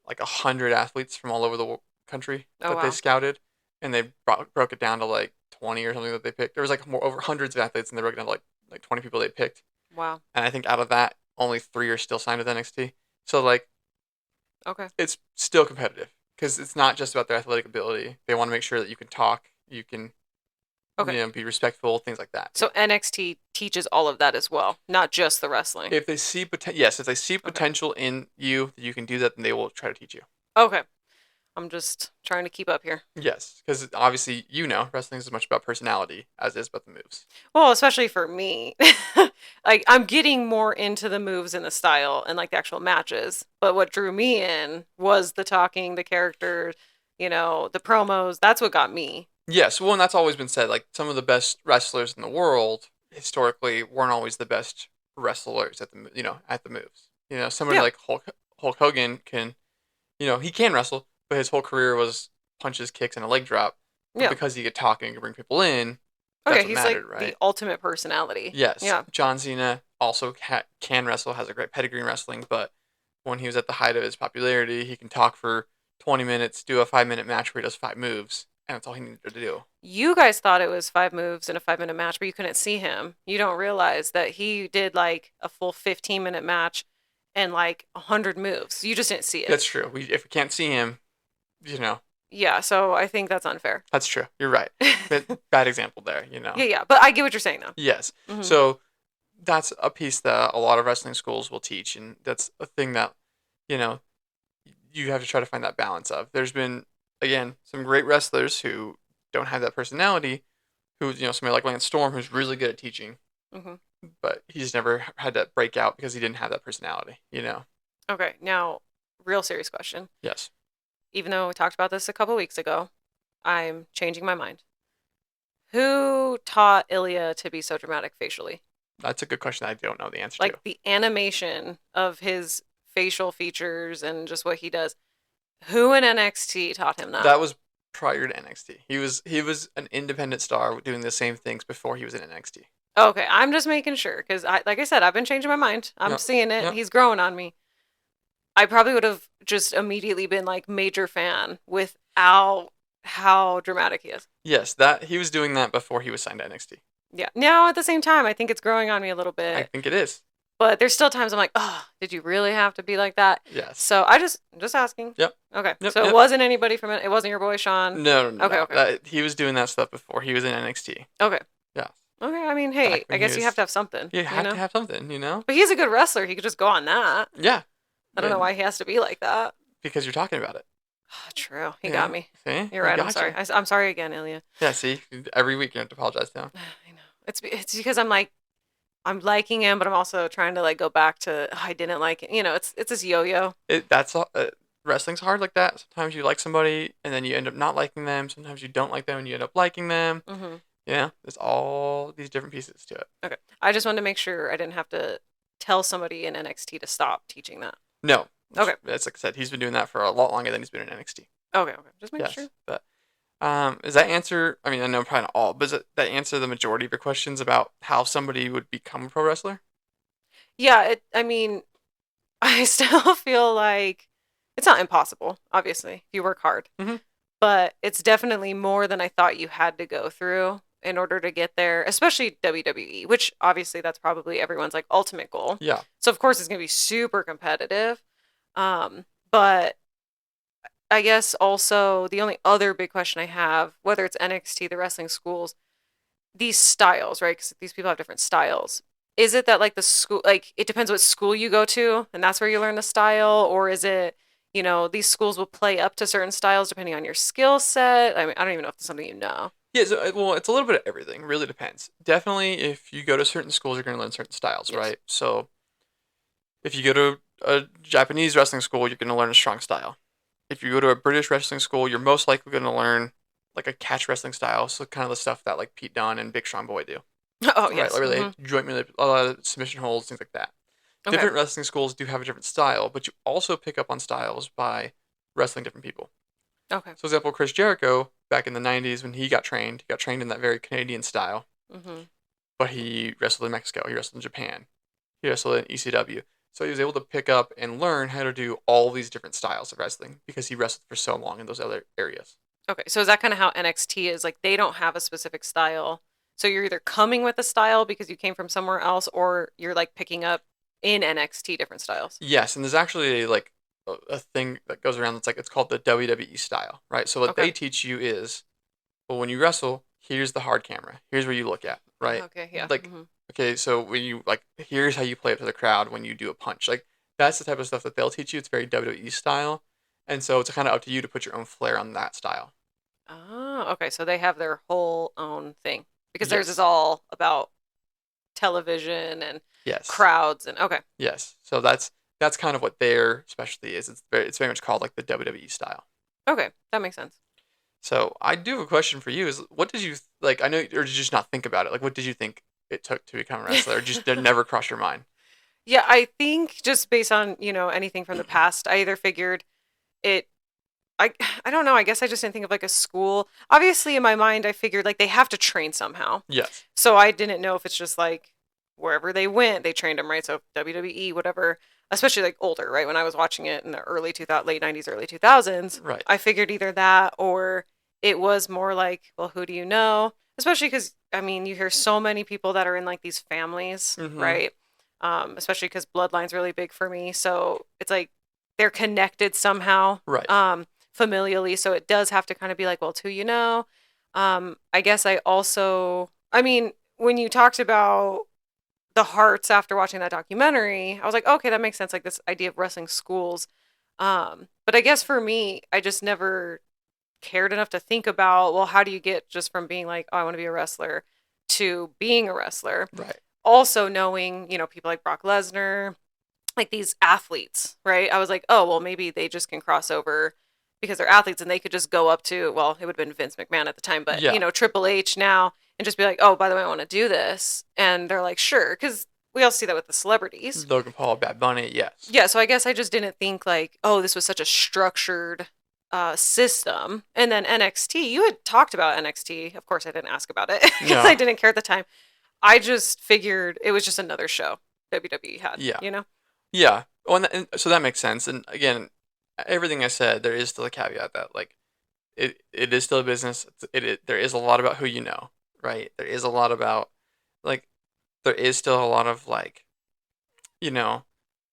like 100 athletes from all over the country Oh that they wow. scouted, and they broke it down to like 20 or something that they picked. There was like more over hundreds of athletes, and they broke it down to like 20 people they picked, Wow. and I think out of that, only 3 are still signed with NXT. So like Okay. it's still competitive because it's not just about their athletic ability. They want to make sure that you can talk, you can Okay. be respectful, things like that. So NXT teaches all of that as well, not just the wrestling. If they see yes, if they see Okay. potential in you that you can do that, then they will try to teach you. Okay. I'm just trying to keep up here. Yes, because obviously wrestling is as much about personality as it is about the moves. Well, especially for me. Like I'm getting more into the moves and the style and like the actual matches. But what drew me in was the talking, the characters, the promos. That's what got me. Yes, well, and that's always been said. Like some of the best wrestlers in the world historically weren't always the best wrestlers at the moves. Somebody Yeah. like Hulk Hogan can he can wrestle, but his whole career was punches, kicks, and a leg drop. But Yeah. because he could talk and could bring people in, that's Okay, what he's like mattered, the right? ultimate personality. Yes, Yeah. John Cena also can wrestle, has a great pedigree in wrestling, but when he was at the height of his popularity, he can talk for 20 minutes, do a 5-minute match where he does 5 moves. and that's all he needed to do. You guys thought it was 5 moves in a 5-minute match, but you couldn't see him. You don't realize that he did like a full 15-minute match and like 100 moves. You just didn't see it. That's true. If we can't see him, Yeah, so I think that's unfair. That's true. You're right. Bad example there. Yeah, but I get what you're saying though. Yes. Mhm. So that's a piece that a lot of wrestling schools will teach, and that's a thing that you know you have to try to find that balance of. There's been, again, some great wrestlers who don't have that personality, who, somebody like Lance Storm, who's really good at teaching, Mhm. but he's never had that breakout because he didn't have that personality. Okay, now real serious question. Yes. Even though we talked about this a couple weeks ago, I'm changing my mind. Who taught Ilya to be so dramatic facially? That's a good question I don't know the answer Like to. the animation of his facial features and just what he does. Who in NXT taught him that? That was prior to NXT. He was an independent star doing the same things before he was in NXT. Okay, I'm just making sure because like I said, I've been changing my mind. I'm Yep. seeing it. Yep. He's growing on me. I probably would have just immediately been like major fan without how dramatic he is. Yes, that he was doing that before he was signed to NXT. Yeah. Now at the same time, I think it's growing on me a little bit. I think it is. But there's still times I'm like, oh, did you really have to be like that? Yes. So I'm just asking. Yep. Okay. Yep, So yep. it wasn't anybody from it. It wasn't your boy Shawn. No. Okay. Okay. He was doing that stuff before he was in NXT. Okay. Yeah. Okay. I mean, hey, Back when I guess he you have to have something. You have to have something. But he's a good wrestler. He could just go on that. Yeah. I don't know why he has to be like that. Because you're talking about it. True. He got me. See? You're right. I'm Gotcha. sorry. I'm sorry again, Ilya. Yeah. See, every week you have to apologize to him. I know. It's because I'm like, I'm liking him, but I'm also trying to like go back to I didn't like it. It's this yo-yo. That's all. Wrestling's hard like that. Sometimes you like somebody and then you end up not liking them. Sometimes you don't like them and you end up liking them. Mm-hmm. Yeah, there's all these different pieces to it. Okay. I just wanted to make sure I didn't have to tell somebody in NXT to stop teaching that. No. Okay. That's like I said, he's been doing that for a lot longer than he's been in NXT. Okay. Just making sure. But does that answer, I mean, I know probably not all, but does that answer the majority of your questions about how somebody would become a pro wrestler? Yeah, I mean, I still feel like it's not impossible, obviously, if you work hard. Mm-hmm. But it's definitely more than I thought you had to go through in order to get there, especially WWE, which obviously that's probably everyone's like ultimate goal. Yeah. So of course it's going to be super competitive. But I guess also the only other big question I have, whether it's NXT, the wrestling schools, these styles, right? Because these people have different styles. Is it that like the school, like it depends what school you go to and that's where you learn the style? Or is it, these schools will play up to certain styles depending on your skill set? I mean, I don't even know if it's something you know. Yeah, so, well, it's a little bit of everything. Really depends. Definitely, if you go to certain schools, you're going to learn certain styles, Yes. right? So, if you go to a Japanese wrestling school, you're going to learn a strong style. If you go to a British wrestling school, you're most likely going to learn like a catch wrestling style, so kind of the stuff that like Pete Dunne and Big Strong Boy do. Oh, yes. Right, really joint a lot of submission holds, things like that. Okay. Different wrestling schools do have a different style, but you also pick up on styles by wrestling different people. Okay. So, for example, Chris Jericho, back in the 90s when he got trained in that very Canadian style. Mm-hmm. But he wrestled in Mexico. He wrestled in Japan. He wrestled in ECW. So he was able to pick up and learn how to do all these different styles of wrestling because he wrestled for so long in those other areas. Okay. So is that kind of how NXT is? Like they don't have a specific style. So you're either coming with a style because you came from somewhere else or you're like picking up in NXT different styles. Yes, and there's actually like a thing that goes around that's like it's called the WWE style, right? So what they teach you is, well, when you wrestle, here's the hard camera. Here's where you look at, right? Okay, yeah. Like, okay, so when you like, here's how you play up to the crowd when you do a punch. Like that's the type of stuff that they'll teach you. It's very WWE style, and so it's kind of up to you to put your own flair on that style. Oh, okay. So they have their whole own thing because theirs Yes. is all about television and Yes. crowds and okay. Yes. So that's kind of what their specialty is. It's very much called like the WWE style. Okay, that makes sense. So I do have a question for you. Is what did you like? I know, or did you just not think about it? Like, what did you think it took to become a wrestler? Or just did it never cross your mind? Yeah, I think just based on, anything from the past, I either figured it I don't know, I guess I just didn't think of like a school. Obviously in my mind I figured like they have to train somehow. Yes. So I didn't know if it's just like wherever they went, they trained them, right? So WWE, whatever, especially like older, right? When I was watching it in the late 90s, early 2000s, Right. I figured either that or it was more like, well, who do you know? Especially because, I mean, you hear so many people that are in like these families, Mm-hmm. right? Especially because bloodline's really big for me. So it's like they're connected somehow, Right. familially. So it does have to kind of be like, well, it's who you know. I guess I also, I mean, when you talked about the Harts after watching that documentary, I was like, okay, that makes sense. Like this idea of wrestling schools. But I guess for me, I just never cared enough to think about, well, how do you get just from being like, oh, I want to be a wrestler to being a wrestler? Right. Also knowing, people like Brock Lesnar, like these athletes, right? I was like, oh, well, maybe they just can cross over because they're athletes and they could just go up to, well, it would have been Vince McMahon at the time, but, Yeah. Triple H now and just be like, oh, by the way, I want to do this. And they're like, sure. Because we all see that with the celebrities. Logan Paul, Bad Bunny, yes. Yeah. So I guess I just didn't think like, oh, this was such a structured system. And then NXT, you had talked about NXT. Of course, I didn't ask about it because No. I didn't care at the time. I just figured it was just another show WWE had, Yeah. you know? Yeah. Well, and so that makes sense. And again, everything I said, there is still a caveat that like it is still a business. There is a lot about who you know, right? There is a lot about like there is still a lot of like you know,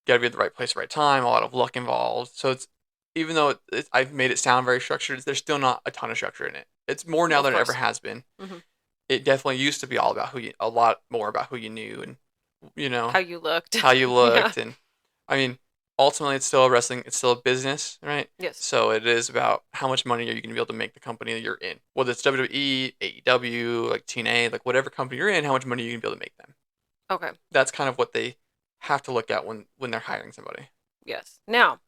got to be at the right place, at the right time. A lot of luck involved. So it's even though I've made it sound very structured, there's still not a ton of structure in it. It's more now Of than it ever course. has been. Hmm. It definitely used to be all about a lot more about who you knew and How you looked. how you Yeah. looked. And I mean, ultimately, it's still a wrestling. It's still a business, right? Yes. So it is about how much money are you going to be able to make the company that you're in, whether it's WWE, AEW, like TNA, like whatever company you're in. How much money are you going to be able to make them? Okay. That's kind of what they have to look at when they're hiring somebody. Yes. Now,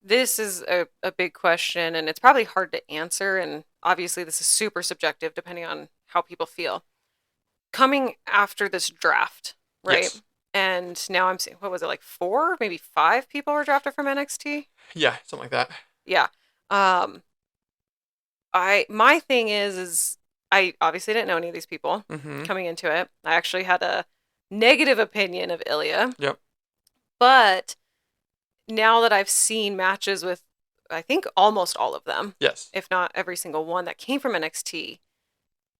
this is a big question, and it's probably hard to answer. And obviously, this is super subjective depending on how people feel. Coming after this draft, right? Yes. And now I'm seeing, what was it, like four, maybe five people were drafted from NXT? Yeah, something like that. Yeah. Um, my thing is I obviously didn't know any of these people Mm-hmm. coming into it. I actually had a negative opinion of Ilya, Yep. but now that I've seen matches with, I think almost all of them, Yes. if not every single one that came from NXT,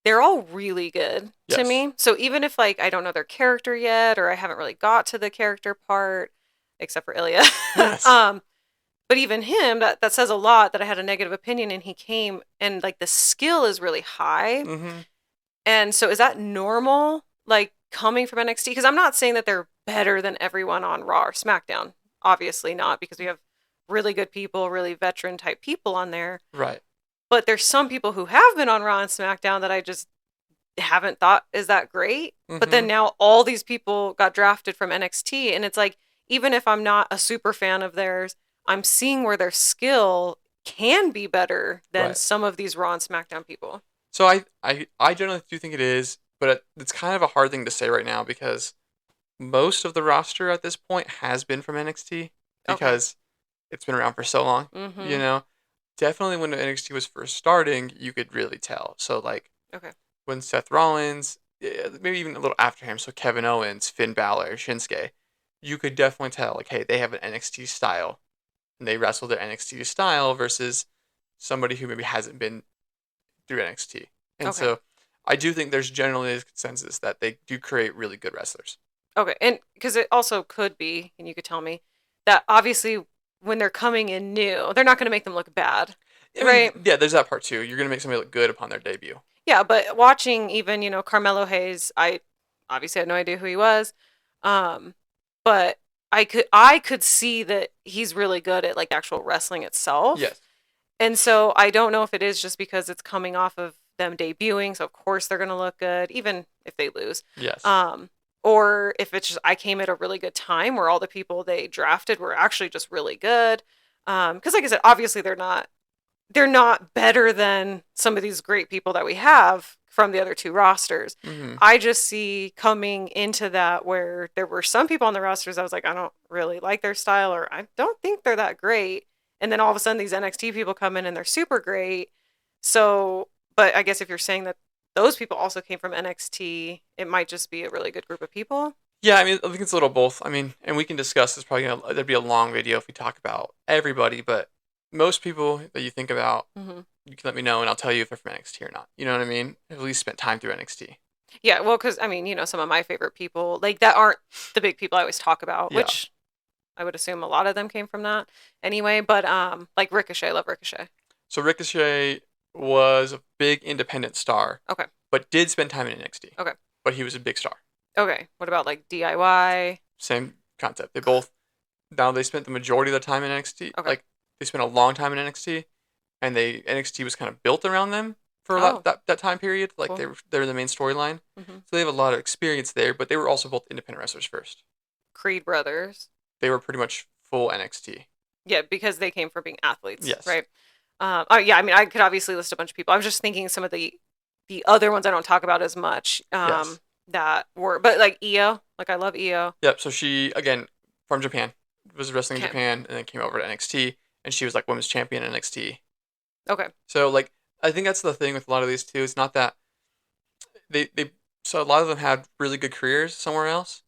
they're all really good to Yes. me. So even if like I don't know their character yet, or I haven't really got to the character part, except for Ilya, Yes. but even him, that says a lot that I had a negative opinion and he came and like the skill is really high. Mm-hmm. And so is that normal? Like coming from NXT? Because I'm not saying that they're better than everyone on Raw or SmackDown. Obviously not, because we have really good people, really veteran type people on there. Right. But there's some people who have been on Raw and SmackDown that I just haven't thought is that great. But Mm-hmm. then now all these people got drafted from NXT. And it's like, even if I'm not a super fan of theirs, I'm seeing where their skill can be better than Right. some of these Raw and SmackDown people. So I generally do think it is, but it's kind of a hard thing to say right now because most of the roster at this point has been from NXT Okay. because it's been around for so long. You Mm-hmm. know, definitely when NXT was first starting, you could really tell. So like Okay. when Seth Rollins, maybe even a little after him, so Kevin Owens, Finn Balor, Shinsuke, you could definitely tell like, hey, they have an NXT style, and they wrestle their NXT style versus somebody who maybe hasn't been through NXT. And Okay. so I do think there's generally a consensus that they do create really good wrestlers. Okay. And because it also could be, and you could tell me, that obviously when they're coming in new, they're not going to make them look bad. I Right. mean, yeah, there's that part too. You're gonna make somebody look good upon their debut. Yeah. But watching even, Carmelo Hayes, I obviously had no idea who he was. Um, but I could see that he's really good at like actual wrestling itself. Yes. And so I don't know if it is just because it's coming off of them debuting, so of course they're gonna look good, even if they lose. Yes. Um, or if it's just I came at a really good time where all the people they drafted were actually just really good. Because like I said, obviously they're not better than some of these great people that we have from the other two rosters. Mm-hmm. I just see coming into that where there were some people on the rosters I was like, I don't really like their style or I don't think they're that great. And then all of a sudden these NXT people come in and they're super great. So, but I guess if you're saying that those people also came from NXT, it might just be a really good group of people. Yeah, I mean, I think it's a little both. I mean, and we can discuss this. Probably there'd be a long video if we talk about everybody, but most people that you think about, Mm-hmm. you can let me know, and I'll tell you if they're from NXT or not. You know what I mean? At least spent time through NXT. Yeah, well, because I mean, some of my favorite people like that aren't the big people I always talk about, Yeah. which I would assume a lot of them came from that anyway. But like Ricochet, I love Ricochet. So Ricochet was a big independent star, Okay, but did spend time in NXT. okay, But he was a big star. okay. What about like DIY? Same concept. They both now they spent the majority of their time in NXT. Okay. Like they spent a long time in NXT, and NXT was kind of built around them for a lot Oh, that time period. Like cool. they're the main storyline, Hmm. so they have a lot of experience there. But they were also both independent wrestlers first. Creed brothers. They were pretty much full NXT. Yeah, because they came from being athletes, Yes. right? Oh yeah, I mean, I could obviously list a bunch of people. I was just thinking some of the other ones I don't talk about as much. Yes. That were, but like Io, like I love Io. Yep. So she again from Japan was wrestling in Okay. Japan and then came over to NXT and she was like women's champion in NXT. Okay. So like I think that's the thing with a lot of these too. It's not that they so a lot of them had really good careers somewhere else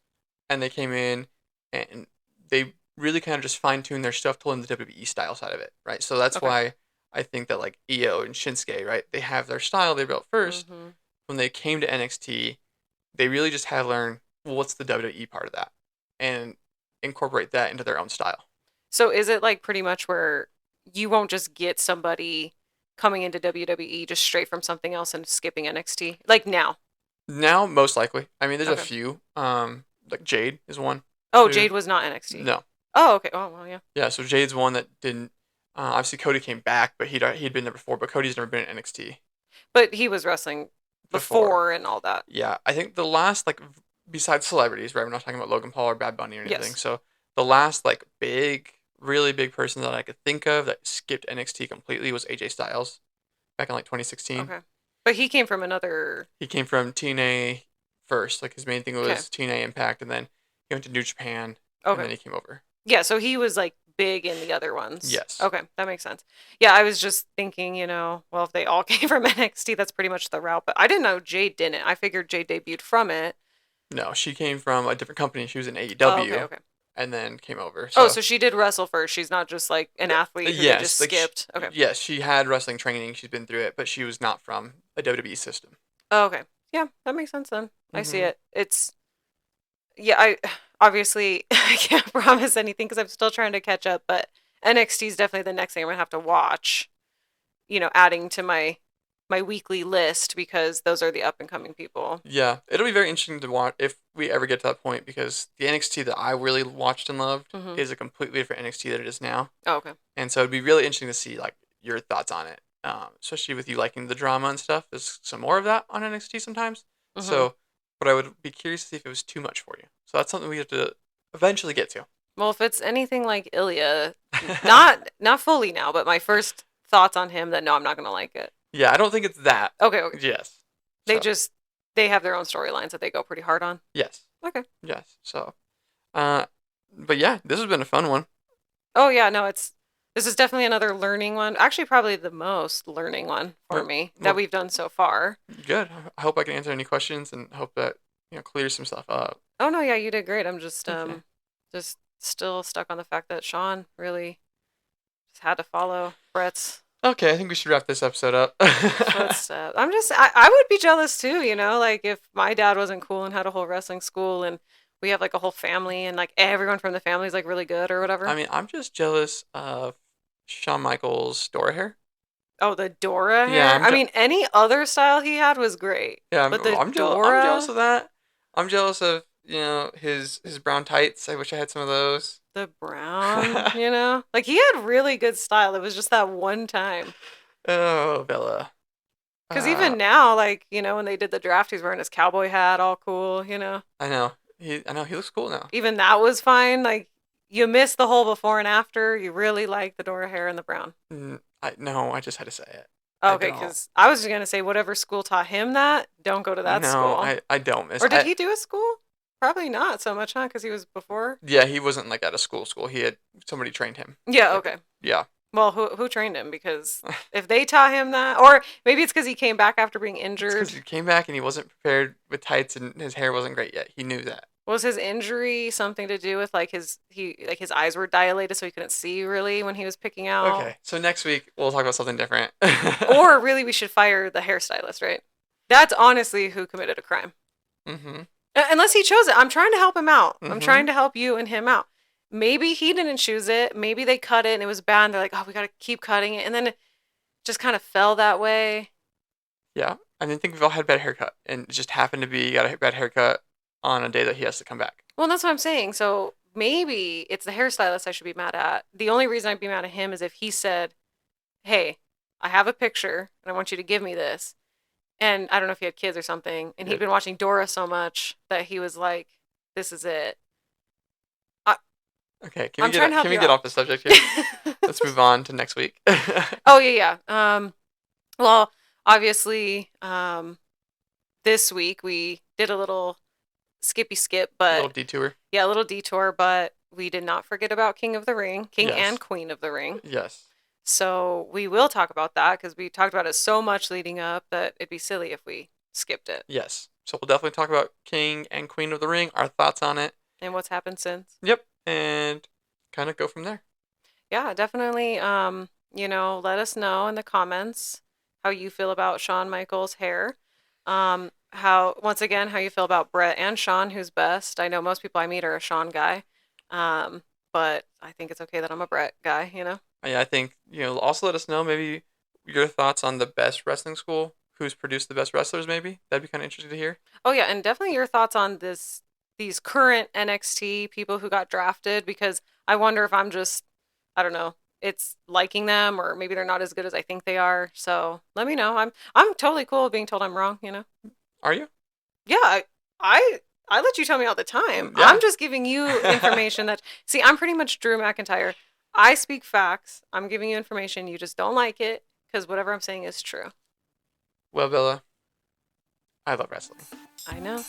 and they came in and they really kind of just fine tuned their stuff to learn the WWE style side of it, right? So that's Okay. why I think that like Io and Shinsuke, right? They have their style they built 1st. Hmm. When they came to NXT, they really just had to learn, well, what's the WWE part of that, and incorporate that into their own style. So is it like pretty much where you won't just get somebody coming into WWE just straight from something else and skipping NXT like now? Now, most likely, I mean, there's a Okay. few. Like Jade is one. Oh, Too. Jade was not NXT. No. Oh, okay. Oh, well, yeah. Yeah, so Jade's one that didn't. Obviously, Cody came back, but he'd been there before. But Cody's never been in NXT But he was wrestling before and all that. Yeah, I think the last like besides celebrities, right? We're not talking about Logan Paul or Bad Bunny or anything. Yes. So the last like big, really big person that I could think of that skipped NXT completely was AJ Styles back in like 2016. Okay. But he came from another. He came from TNA first. Like his main thing was Okay. TNA Impact, and then he went to New Japan, and then Okay. he came over. Yeah, so he was like big in the other ones. Yes. Okay, that makes sense. Yeah, I was just thinking, well, if they all came from NXT, that's pretty much the route. But I didn't know Jade didn't. I figured Jade debuted from it. No, she came from a different company. She was in Oh, AEW, okay, okay. and then came over. Oh, so she did wrestle first. She's not just like an athlete who they yes, just like skipped. Okay. yes, she had wrestling training. She's been through it, but she was not from a WWE system. Oh, okay. Yeah, that makes sense then. I see Mhm. it. Yeah, I obviously I can't promise anything because I'm still trying to catch up, but NXT is definitely the next thing I'm gonna have to watch. Adding to my weekly list because those are the up and coming people. Yeah, it'll be very interesting to watch if we ever get to that point because the NXT that I really watched and loved Mhm. is a completely different NXT than it is now, Oh, okay. and so it'd be really interesting to see like your thoughts on it, especially with you liking the drama and stuff. There's some more of that on NXT sometimes. Mhm. So, but I would be curious to see if it was too much for you. So that's something we have to eventually get to. Well, if it's anything like Ilya, not fully now, but my first thoughts on him, then no, I'm not gonna like it. Yeah, I don't think it's that. Okay, okay. Yes. They So, they have their own storylines that they go pretty hard on. yes. Okay. Yes. So, uh, but yeah, this has been a fun one. Oh yeah, no, this is definitely another learning one. Actually, probably the most learning one for Well- me well- that we've done so far. Good. I hope I can answer any questions and hope that clears some stuff up. Oh no, yeah, you did great. I'm just Okay. just still stuck on the fact that Shawn really just had to follow Bret's Okay, I think we should wrap this episode up. footsteps. I would be jealous too, like if my dad wasn't cool and had a whole wrestling school and we have like a whole family and like everyone from the family is like really good or whatever. I mean, I'm just jealous of Shawn Michaels' Dora hair. Oh, the Dora hair. Yeah, I mean, any other style he had was great. Yeah, But the I'm Dora. jealous of that. I'm jealous of his brown tights. I wish I had some of those. The brown, like he had really good style. It was just that one time. Oh, Bella. Because even now, like when they did the draft, he's wearing his cowboy hat, all cool. I know he looks cool now. Even that was fine. Like you missed the whole before and after. You really like the Dora hair and the brown. I just had to say it. Okay, because I was just gonna say whatever school taught him that, don't go to that school. I don't miss. Or did he do a school? Probably not so much, huh? Because he was before. Yeah, he wasn't like at a school. He had somebody trained him. Yeah. Okay. Yeah. Well, who trained him? Because if they taught him that, or maybe it's because he came back after being injured. Because he came back and he wasn't prepared with tights and his hair wasn't great yet. He knew that. Was his injury something to do with like his eyes were dilated so he couldn't see really when he was picking out? Okay, so next week we'll talk about something different. Or really we should fire the hairstylist, right? That's honestly who committed a crime. Mm-hmm. Unless he chose it. I'm trying to help him out. I'm Mm-hmm. trying to help you and him out. Maybe he didn't choose it. Maybe they cut it and it was bad. And they're like, oh, we got to keep cutting it. And then it just kind of fell that way. Yeah, I didn't think we've all had bad haircut, and it just happened to be you got a bad haircut on a day that he has to come back. Well, that's what I'm saying. So maybe it's the hairstylist I should be mad at. The only reason I'd be mad at him is if he said, hey, I have a picture and I want you to give me this. And I don't know if he had kids or something. And Yeah. he'd been watching Dora so much that he was like, this is it. I, Okay, I'm trying to help can we you get out. off the subject here? Let's move on to next week. Oh, yeah, yeah. Well, obviously, this week we did a little skippy skip, A little but detour. yeah, a little detour, but we did not forget about King of the Ring, King Yes. and Queen of the Ring. Yes. So we will talk about that because we talked about it so much leading up that it'd be silly if we skipped it. Yes. So we'll definitely talk about King and Queen of the Ring, our thoughts on it. And what's happened since? Yep. And kind of go from there. Yeah, definitely. Let us know in the comments how you feel about Shawn Michaels' hair. How once again how you feel about Bret and Shawn, who's best. I know most people I meet are a Shawn guy, but I think it's okay that I'm a Bret guy. Yeah, I think, also let us know maybe your thoughts on the best wrestling school, who's produced the best wrestlers maybe. That'd be kind of interesting to hear. Oh yeah, and definitely your thoughts on these current NXT people who got drafted because I wonder if I don't know, it's liking them or maybe they're not as good as I think they are. So let me know. I'm totally cool with being told I'm wrong. Are you? Yeah, I I let you tell me all the time. Yeah. I'm just giving you information that see, I'm pretty much Drew McIntyre. I speak facts. I'm giving you information. You just don't like it because whatever I'm saying is true. Well, Bella, I love wrestling. I know.